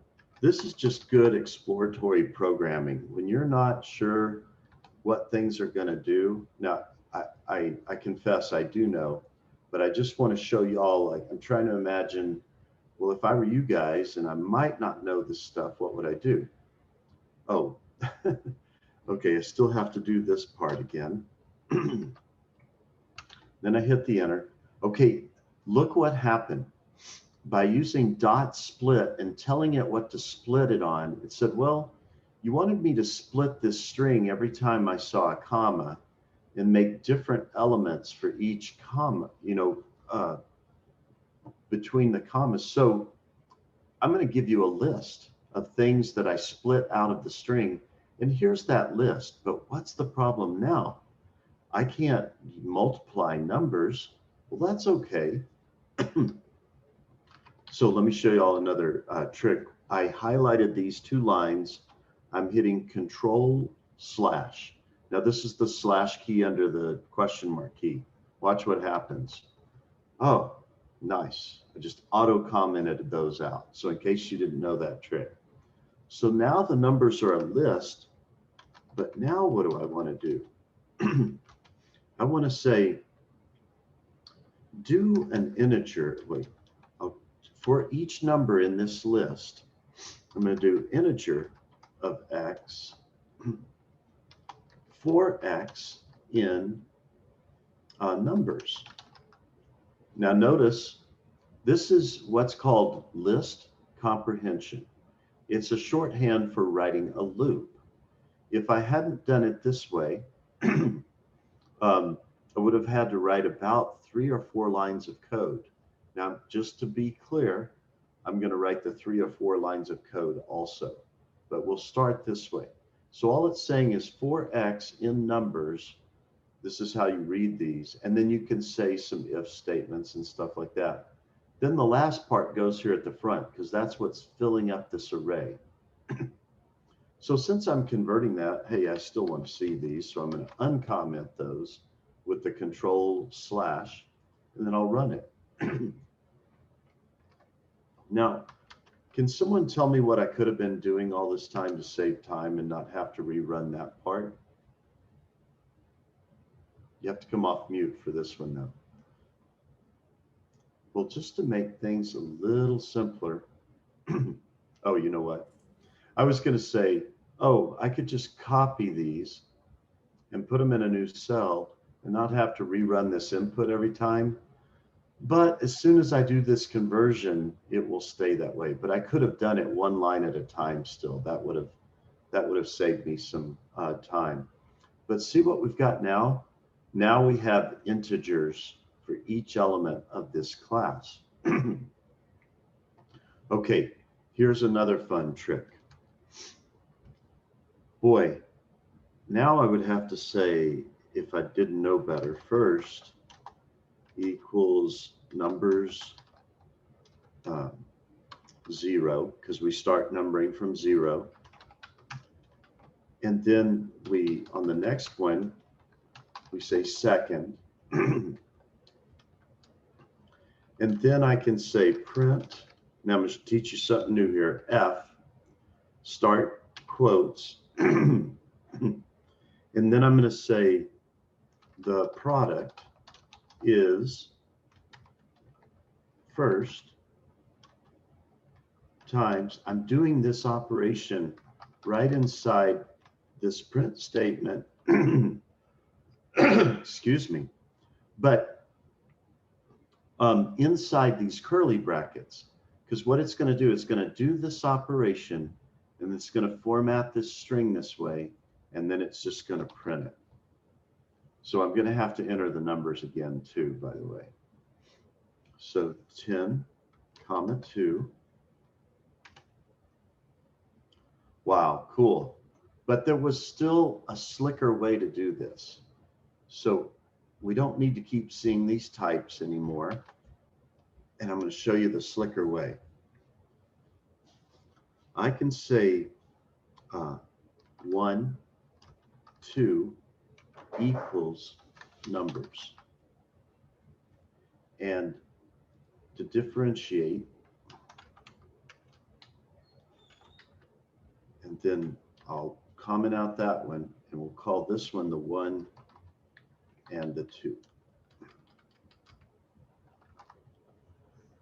this is just good exploratory programming. When you're not sure what things are going to do. Now, I confess I do know, but I just want to show you all, like, I'm trying to imagine, well, if I were you guys and I might not know this stuff, what would I do? Oh, okay, I still have to do this part again. Then I hit the enter. Okay, look what happened. By using dot split and telling it what to split it on, it said, well, you wanted me to split this string every time I saw a comma and make different elements for each comma, between the commas. So I'm going to give you a list of things that I split out of the string. And here's that list. But what's the problem now? I can't multiply numbers. Well, that's okay. So let me show you all another trick. I highlighted these 2 lines. I'm hitting Control/. Now this is the slash key under the question mark key. Watch what happens. Oh, nice. I just auto commented those out. So in case you didn't know that trick. So now the numbers are a list, but now what do I want to do? I want to say, do an integer. Wait, for each number in this list, I'm going to do integer of x for x in numbers. Now notice, this is what's called list comprehension. It's a shorthand for writing a loop. If I hadn't done it this way, I would have had to write about 3 or 4 lines of code. Now, just to be clear, I'm going to write the 3 or 4 lines of code also, but we'll start this way. So all it's saying is for x in numbers. This is how you read these. And then you can say some if statements and stuff like that. Then the last part goes here at the front because that's what's filling up this array. So since I'm converting that, hey, I still want to see these. So I'm going to uncomment those with the Control/, and then I'll run it. Now, can someone tell me what I could have been doing all this time to save time and not have to rerun that part? You have to come off mute for this one though. Well, just to make things a little simpler. Oh, you know what? I was going to say, oh, I could just copy these and put them in a new cell and not have to rerun this input every time. But as soon as I do this conversion, it will stay that way. But I could have done it one line at a time still. That would have saved me some time. But see what we've got now? Now we have integers for each element of this class. Okay, here's another fun trick. Boy, now I would have to say, if I didn't know better, first equals numbers 0, because we start numbering from 0. And then we, on the next one, we say second. And then I can say print. Now I'm going to teach you something new here. F, start quotes. And then I'm going to say the product is first times, I'm doing this operation right inside this print statement. Excuse me. But inside these curly brackets, because what it's going to do is going to do this operation, and it's going to format this string this way, and then it's just going to print it. So I'm going to have to enter the numbers again too, by the way. So 10, comma 2. Wow, cool. But there was still a slicker way to do this. So we don't need to keep seeing these types anymore. And I'm going to show you the slicker way. I can say 1, 2 equals numbers. And to differentiate, and then I'll comment out that one, and we'll call this one the 1 and the 2.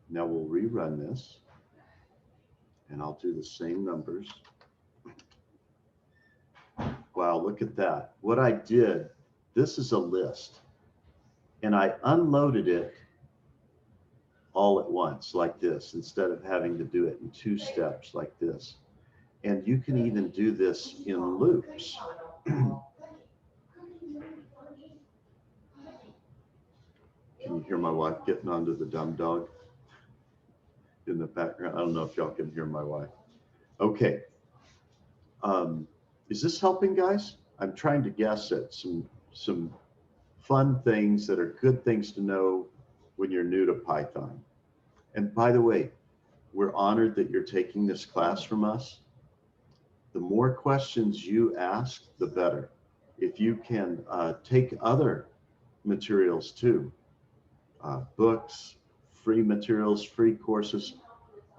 Now we'll rerun this, and I'll do the same numbers. Wow, look at that. What I did, this is a list, and I unloaded it all at once like this, instead of having to do it in 2 steps like this. And you can even do this in loops. Can you hear my wife getting onto the dumb dog in the background? I don't know if y'all can hear my wife. Okay. Is this helping, guys? I'm trying to guess at some fun things that are good things to know when you're new to Python. And by the way, we're honored that you're taking this class from us. The more questions you ask, the better. If you can take other materials too, books, free materials, free courses.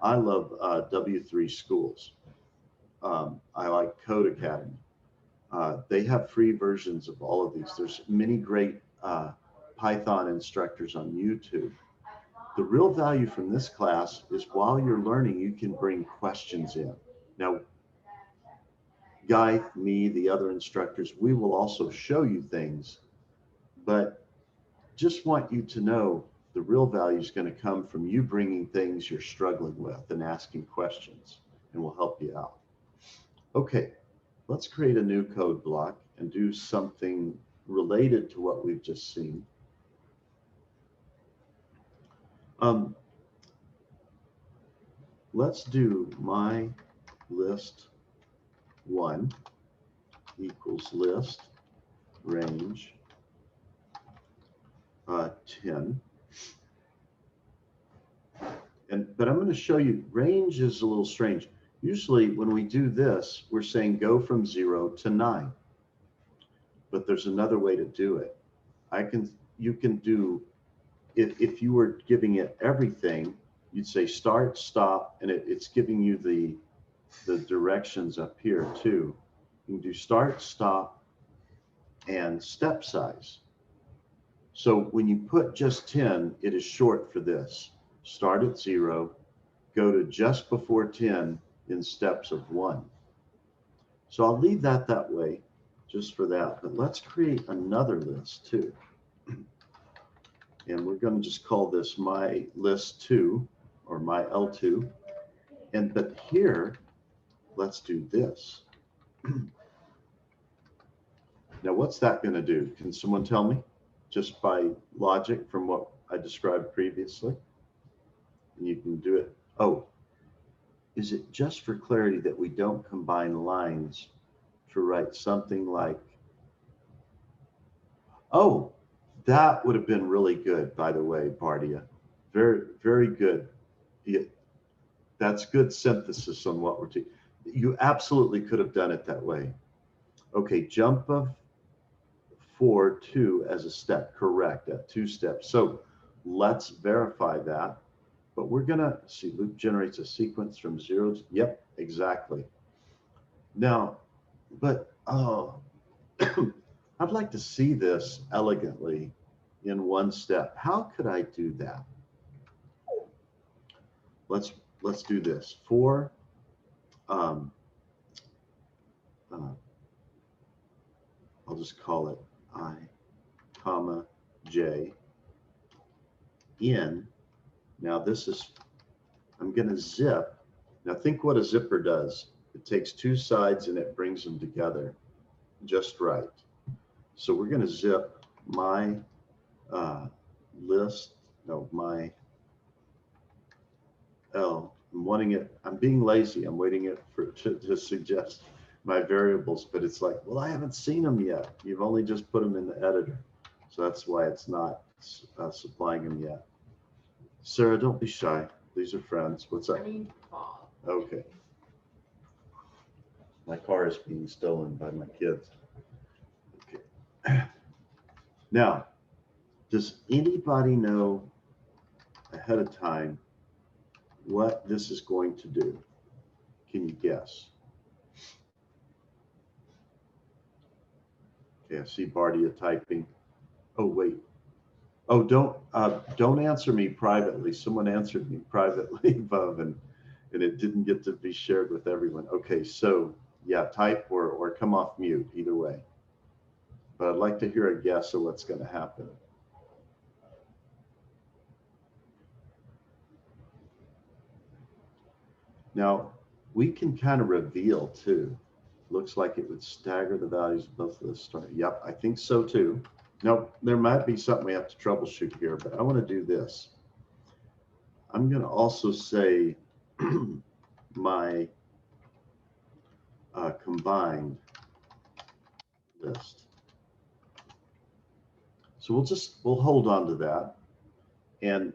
I love W3 Schools. I like Code Academy. They have free versions of all of these. There's many great Python instructors on YouTube. The real value from this class is while you're learning, you can bring questions in. Now, Guy, me, the other instructors, we will also show you things, but just want you to know the real value is going to come from you bringing things you're struggling with and asking questions, and we'll help you out. Okay, let's create a new code block and do something related to what we've just seen. Let's do my list 1 equals list range 10. But I'm going to show you, range is a little strange. Usually when we do this, we're saying go from 0 to 9. But there's another way to do it. You can do, if you were giving it everything, you'd say start, stop, and it's giving you the directions up here too. You can do start, stop, and step size. So when you put just 10, it is short for this. Start at 0, go to just before 10 in steps of 1. So I'll leave that way just for that. But let's create another list too. And we're going to just call this my list 2 or my L2. But here, let's do this. Now, what's that going to do? Can someone tell me? Just by logic from what I described previously. And you can do it. Oh, is it just for clarity that we don't combine lines to write something like, oh, that would have been really good, by the way, Bardia. Very, very good. That's good synthesis on what we're doing. You absolutely could have done it that way. Okay, jump of 4, 2 as a step, correct, at 2 steps. So let's verify that. But we're gonna see, loop generates a sequence from 0 to, yep, exactly. Now, but I'd like to see this elegantly in 1 step. How could I do that? Let's do this. 4, I'll just call it I, comma, J, in. Now this is, I'm gonna zip. Now think what a zipper does. It takes 2 sides and it brings them together just right. So we're gonna zip my list, no, my L. I'm wanting it, I'm being lazy. I'm waiting it for to suggest my variables, but it's like, well, I haven't seen them yet. You've only just put them in the editor. So that's why it's not supplying them yet. Sarah, don't be shy. These are friends. What's up? Okay. My car is being stolen by my kids. Okay. Now, does anybody know ahead of time what this is going to do? Can you guess? Okay, I see Bardia typing. Oh, wait. Oh, don't answer me privately. Someone answered me privately above, and it didn't get to be shared with everyone. Okay, so yeah, type or come off mute, either way. But I'd like to hear a guess of what's going to happen. Now, we can kind of reveal too. Looks like it would stagger the values of both of the start. Yep, I think so too. Now, there might be something we have to troubleshoot here, but I want to do this. I'm going to also say my combined list. So we'll hold on to that.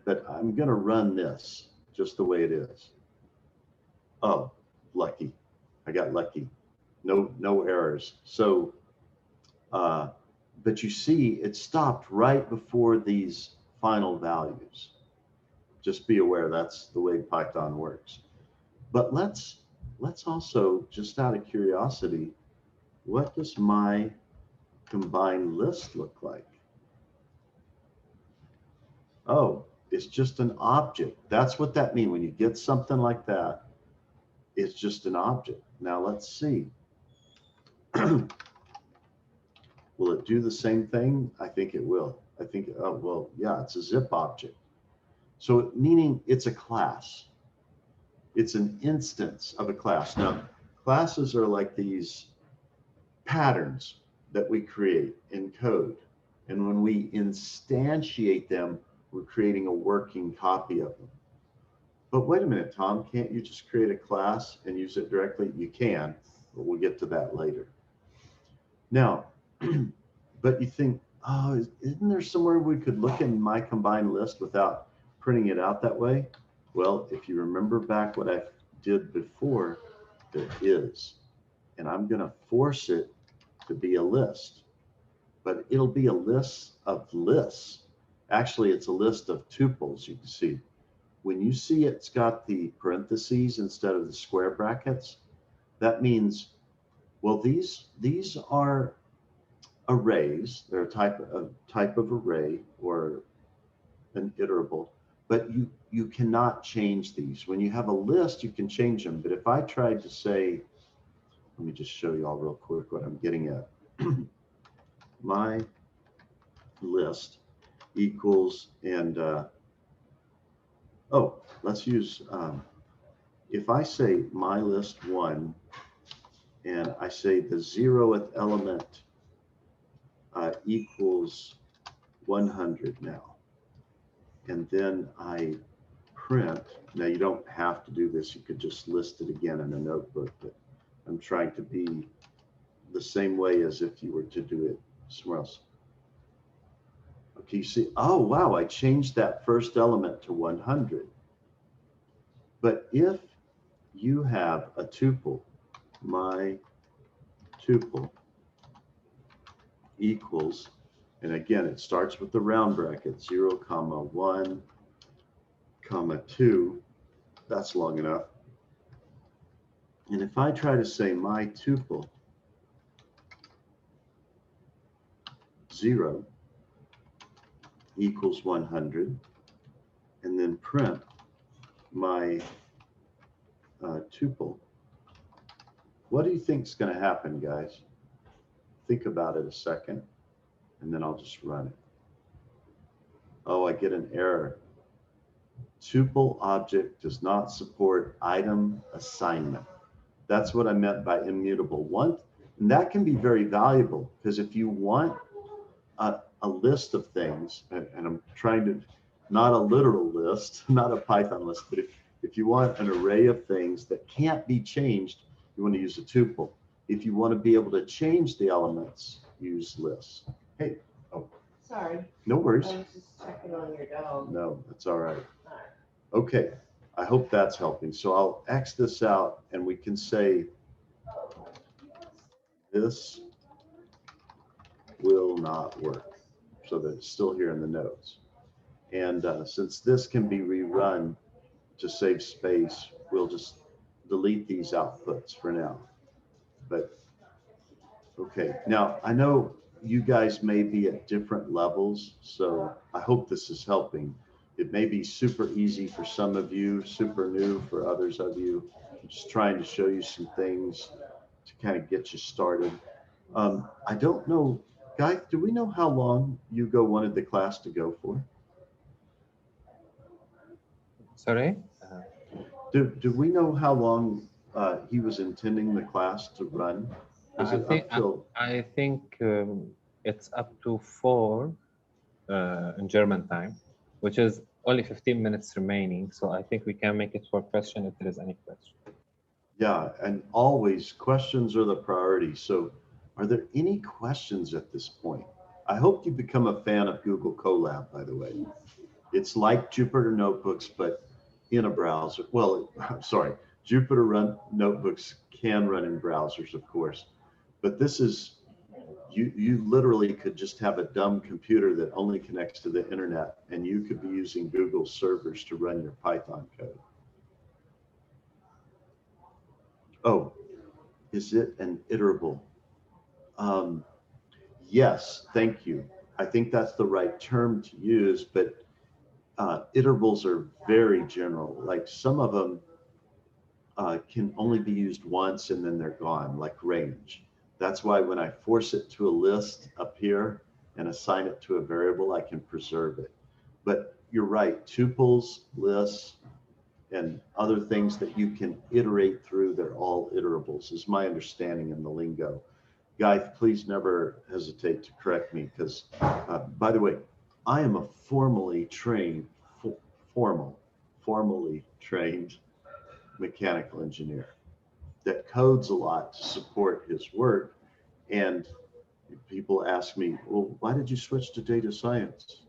But I'm going to run this just the way it is. Oh, lucky. I got lucky. No errors. So, but you see, it stopped right before these final values. Just be aware that's the way Python works. But let's also, just out of curiosity, what does my combined list look like? Oh, it's just an object. That's what that means. When you get something like that, it's just an object. Now let's see. Will it do the same thing? I think it will. I think, oh, well, yeah, it's a zip object. So meaning it's a class. It's an instance of a class. Now, classes are like these patterns that we create in code. And when we instantiate them, we're creating a working copy of them. But wait a minute, Tom, can't you just create a class and use it directly? You can, but we'll get to that later. Now, but you think, oh, isn't there somewhere we could look in my combined list without printing it out that way? Well, if you remember back what I did before, there is. And I'm going to force it to be a list. But it'll be a list of lists. Actually, it's a list of tuples, you can see. When you see it's got the parentheses instead of the square brackets, that means, well, these are arrays. They're a type of array or an iterable, but you cannot change these. When you have a list, you can change them. But if I tried to say, let me just show you all real quick what I'm getting at. My list equals, and oh, let's use, if I say my list 1, and I say the 0th element equals 100 now, and then I print, now you don't have to do this, you could just list it again in a notebook, but I'm trying to be the same way as if you were to do it somewhere else. Okay, you see, oh wow, I changed that first element to 100. But if you have a tuple, my tuple equals, and again, it starts with the round bracket, 0, 1, 2, that's long enough. And if I try to say my tuple 0 equals 100, and then print my tuple, what do you think is going to happen, guys? Think about it a second, and then I'll just run it. Oh, I get an error. Tuple object does not support item assignment. That's what I meant by immutable. One, and that can be very valuable, because if you want a list of things, and I'm trying to, not a literal list, not a Python list, but if you want an array of things that can't be changed, you want to use a tuple. If you want to be able to change the elements, use lists. Hey, oh. Sorry. No worries. I was just checking on your dog. No, that's all right. Okay, I hope that's helping. So I'll X this out, and we can say this will not work, so that it's still here in the notes. And since this can be rerun to save space, we'll just delete these outputs for now. But okay, now I know you guys may be at different levels, so I hope this is helping. It may be super easy for some of you, super new for others of you. I'm just trying to show you some things to kind of get you started. I don't know, guys, do we know how long Hugo wanted the class to go for? Sorry? Do we know how long he was intending the class to run? Is it up till... I think it's up to 4 in German time, which is only 15 minutes remaining. So I think we can make it for question if there is any question. Yeah, and always questions are the priority. So are there any questions at this point? I hope you become a fan of Google Colab, by the way. It's like Jupyter Notebooks, but in a browser. Well, sorry, Jupyter Notebooks can run in browsers, of course, but this is, you literally could just have a dumb computer that only connects to the internet, and you could be using Google servers to run your Python code. Oh, is it an iterable? Yes, thank you. I think that's the right term to use, but iterables are very general. Like some of them can only be used once and then they're gone, like range. That's why when I force it to a list up here and assign it to a variable, I can preserve it. But you're right, tuples, lists, and other things that you can iterate through, they're all iterables, is my understanding in the lingo. Guy, please never hesitate to correct me, because, by the way, I am a formally trained mechanical engineer that codes a lot to support his work. And people ask me, well, why did you switch to data science?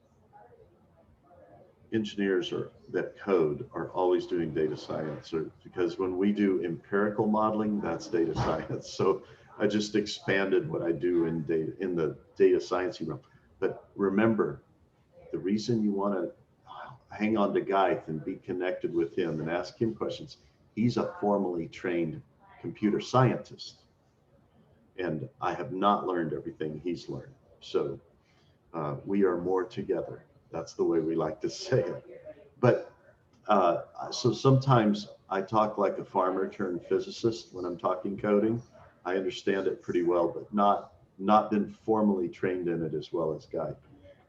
Engineers that code are always doing data science, because when we do empirical modeling, that's data science. So I just expanded what I do in the data science realm. But remember, the reason you want to hang on to Guy and be connected with him and ask him questions, he's a formally trained computer scientist. and I have not learned everything he's learned. So we are more together. That's the way we like to say it. But so sometimes I talk like a farmer turned physicist when I'm talking coding. I understand it pretty well, but not been formally trained in it as well as Guy.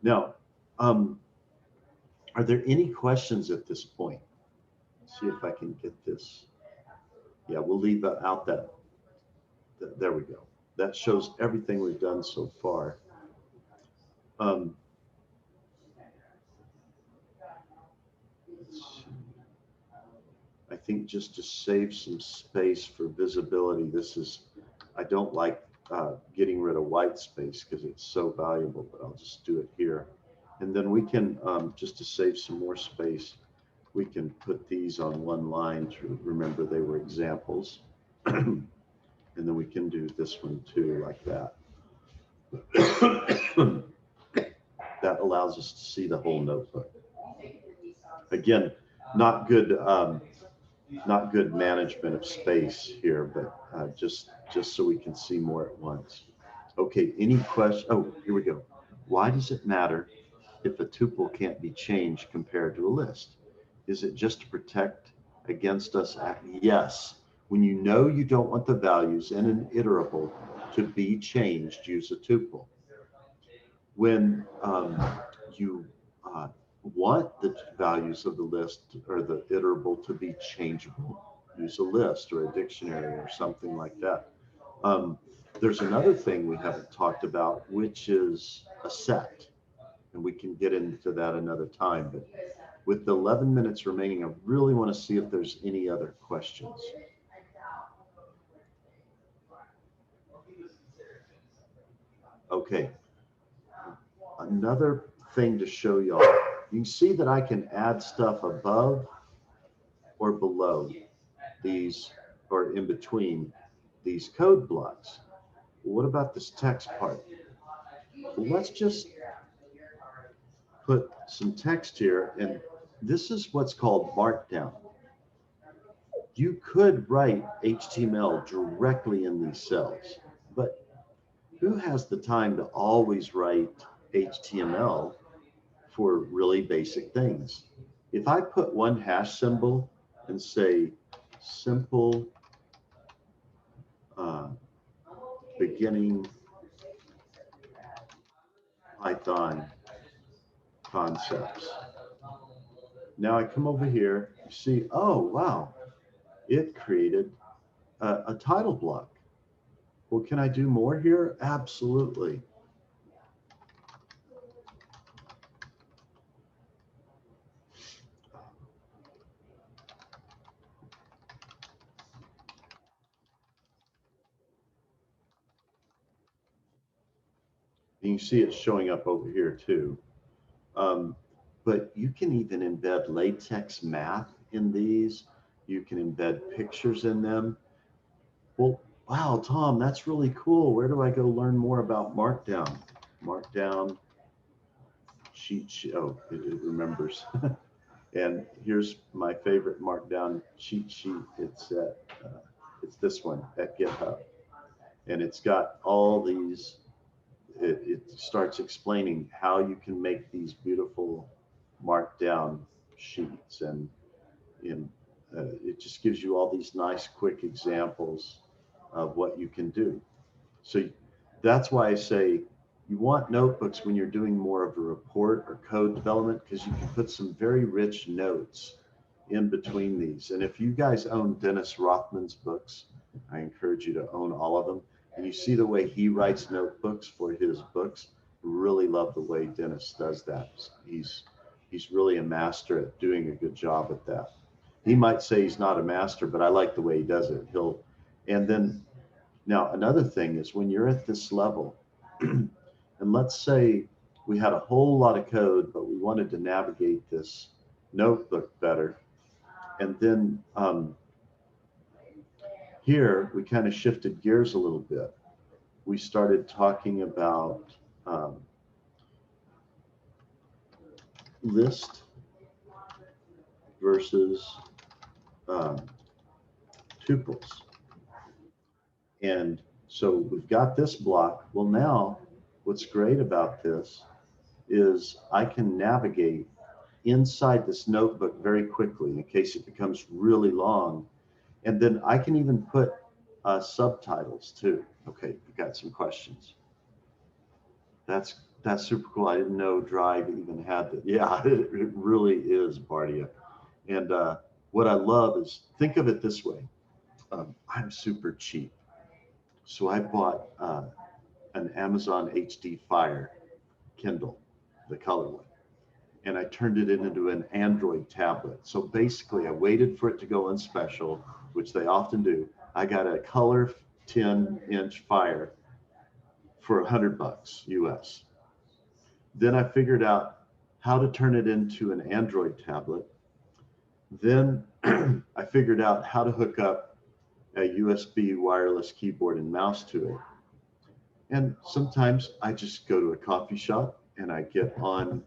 Now, are there any questions at this point? Let's see if I can get this. Yeah, we'll leave out that. There we go. That shows everything we've done so far. Let's see. I think just to save some space for visibility, I don't like getting rid of white space because it's so valuable, but I'll just do it here. And then we can, just to save some more space, we can put these on one line to remember they were examples. And then we can do this one too, like that. That allows us to see the whole notebook. Again, not good management of space here, but just so we can see more at once. Okay, any question? Oh, here we go. Why does it matter if a tuple can't be changed compared to a list? Is it just to protect against us? Yes. When you know you don't want the values in an iterable to be changed, use a tuple. When you want the values of the list or the iterable to be changeable, use a list or a dictionary or something like that. There's another thing we haven't talked about, which is a set. And we can get into that another time. But with the 11 minutes remaining, I really want to see if there's any other questions. Okay. Another thing to show y'all. You can see that I can add stuff above or below these, or in between these code blocks. What about this text part? Well, let's just put some text here, and this is what's called Markdown. You could write HTML directly in these cells, but who has the time to always write HTML for really basic things? If I put one hash symbol and say simple beginning Python concepts. Now I come over here, you see, oh, wow, it created a title block. Well, can I do more here? Absolutely. You can see it showing up over here too. But you can even embed latex math in these. You can embed pictures in them. Well, wow, Tom, that's really cool. Where do I go learn more about Markdown? Markdown cheat sheet. Oh, it remembers. And here's my favorite Markdown cheat sheet. It's this one at GitHub, and it's got all these. It starts explaining how you can make these beautiful Markdown sheets, and it just gives you all these nice quick examples of what you can do. So that's why I say you want notebooks when you're doing more of a report or code development, because you can put some very rich notes in between these. And if you guys own Dennis Rothman's books, I encourage you to own all of them. And you see the way he writes notebooks for his books. Really love the way Dennis does that. He's really a master at doing a good job at that. He might say he's not a master, but I like the way he does it. And then now another thing is when you're at this level, and let's say we had a whole lot of code, but we wanted to navigate this notebook better. And then here we kind of shifted gears a little bit. We started talking about list versus tuples. And So we've got this block. Well, now what's great about this is I can navigate inside this notebook very quickly in case it becomes really long. And then I can even put subtitles too. Okay, we got some questions. That's super cool. I didn't know Drive even had that. Yeah, it really is, Bardia. And what I love is, think of it this way. I'm super cheap. So I bought an Amazon HD Fire Kindle, the color one, and I turned it into an Android tablet. So basically I waited for it to go on special, which they often do. I got a color 10-inch Fire for $100 US. Then I figured out how to turn it into an Android tablet. Then I figured out how to hook up a USB wireless keyboard and mouse to it. And sometimes I just go to a coffee shop and I get on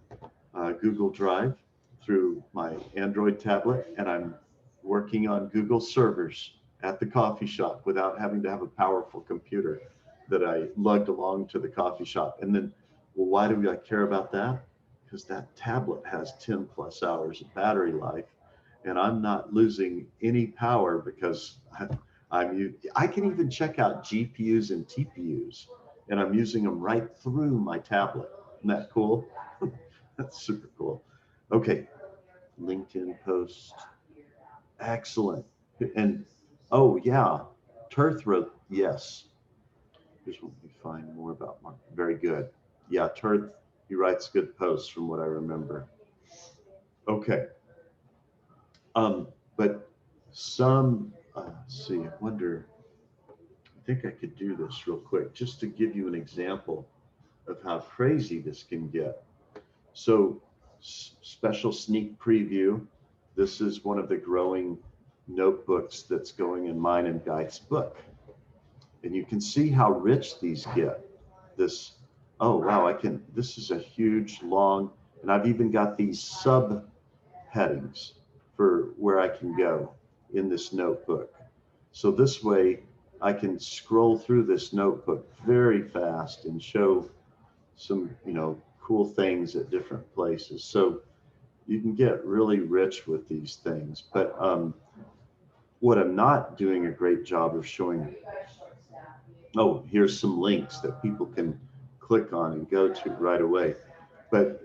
Google Drive through my Android tablet, and I'm working on Google servers at the coffee shop without having to have a powerful computer that I lugged along to the coffee shop. And then, well, why do I care about that? Because that tablet has 10 plus hours of battery life, and I'm not losing any power because I can even check out GPUs and TPUs, and I'm using them right through my tablet. Isn't that cool? That's super cool. Okay, LinkedIn post. Excellent. And oh yeah, Turth wrote, yes. Here's what we find more about Mark. Very good. Yeah, Turth, he writes good posts from what I remember. Okay. But some, let's see, I wonder, I think I could do this real quick just to give you an example of how crazy this can get. So special sneak preview. This is one of the growing notebooks that's going in mine and Guy's book. And you can see how rich these get. This, oh wow, this is a huge, long, and I've even got these sub headings for where I can go in this notebook. So this way I can scroll through this notebook very fast and show some, cool things at different places. So you can get really rich with these things. But what I'm not doing a great job of showing, oh, here's some links that people can click on and go to right away. But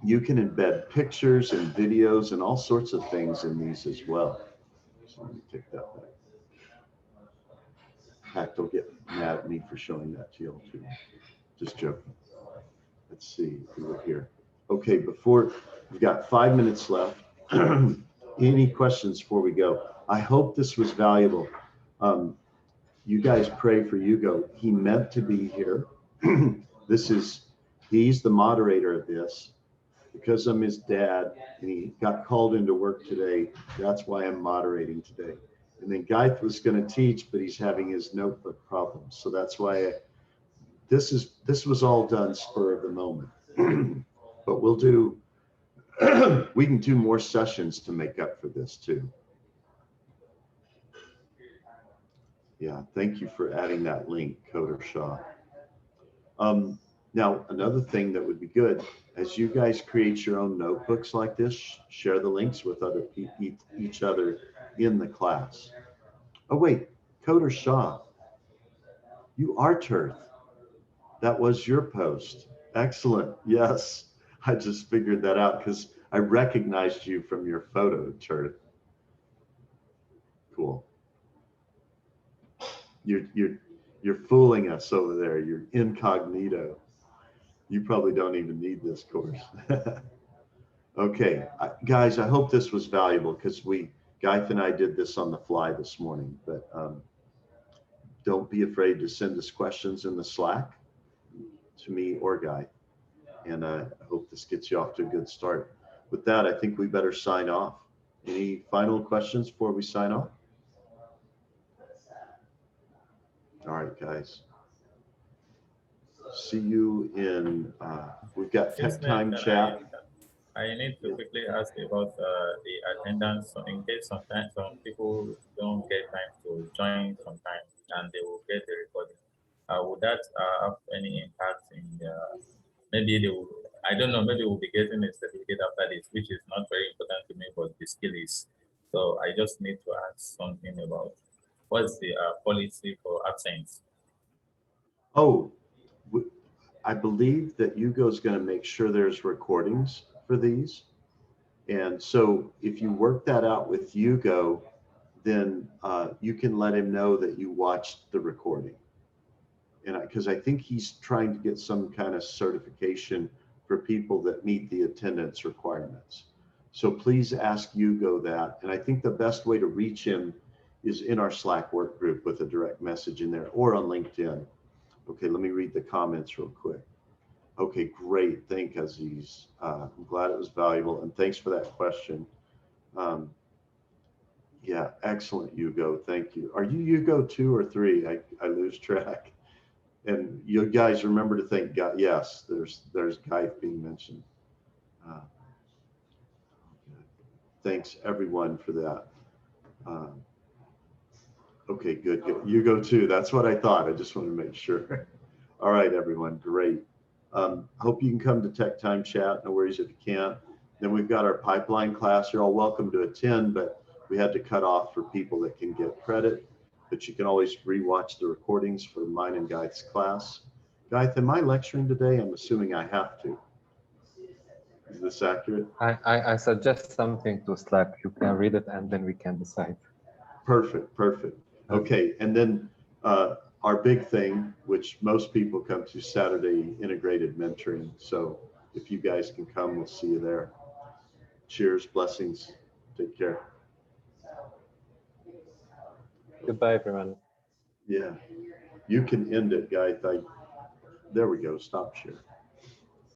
you can embed pictures and videos and all sorts of things in these as well. So let me take that back. Hack will get mad at me for showing that to you too. Just joking. Let's see if we were here. Okay, we've got 5 minutes left. Any questions before we go? I hope this was valuable. You guys pray for Hugo. He meant to be here. He's the moderator of this. Because I'm his dad and he got called into work today, that's why I'm moderating today. And then Gaith was going to teach, but he's having his notebook problems. So that's why this was all done spur of the moment. But we'll do, we can do more sessions to make up for this too. Yeah, thank you for adding that link, Coder Shaw. Now, another thing that would be good, as you guys create your own notebooks like this, share the links with each other in the class. Oh wait, Coder Shaw, you are Turth. That was your post. Excellent. Yes, I just figured that out because I recognized you from your photo, Turth. Cool. You're fooling us over there. You're incognito. You probably don't even need this course. Okay, guys, I hope this was valuable because Gaith and I did this on the fly this morning, but don't be afraid to send us questions in the Slack to me or Gaith. And I hope this gets you off to a good start. With that, I think we better sign off. Any final questions before we sign off? All right, guys. See you in, we've got Tech Time Chat. I need to quickly ask about the attendance. So in case sometimes some people don't get time to join sometimes. and they will get the recording. Would that have any impact in maybe they will, I don't know, maybe we'll be getting a certificate after this, which is not very important to me, but the skill is. So I just need to ask something about what's the policy for absence? Oh, I believe that Hugo is going to make sure there's recordings for these. And so if you work that out with Hugo, then you can let him know that you watched the recording. And because I think he's trying to get some kind of certification for people that meet the attendance requirements. So please ask Hugo that. And I think the best way to reach him is in our Slack work group with a direct message in there or on LinkedIn. Okay, let me read the comments real quick. Okay, great. Thank Aziz. I'm glad it was valuable. And thanks for that question. Yeah, excellent, Hugo. Thank you. Are you Hugo 2 or 3? I lose track. And you guys remember to thank God. Yes, there's Guy being mentioned. Thanks everyone for that. Okay, good. Hugo 2. That's what I thought. I just want to make sure. All right, everyone. Great. Hope you can come to Tech Time Chat. No worries if you can't. Then we've got our pipeline class. You're all welcome to attend, but we had to cut off for people that can get credit. But you can always rewatch the recordings for mine and Guy's class. Guy, am I lecturing today? I'm assuming I have to. Is this accurate? I suggest something to Slack. You can read it and then we can decide. Perfect, perfect. Okay, and then our big thing, which most people come to, Saturday integrated mentoring. So if you guys can come, we'll see you there. Cheers, blessings. Take care. Goodbye, everyone. Yeah, you can end it, Guy. There we go. Stop share.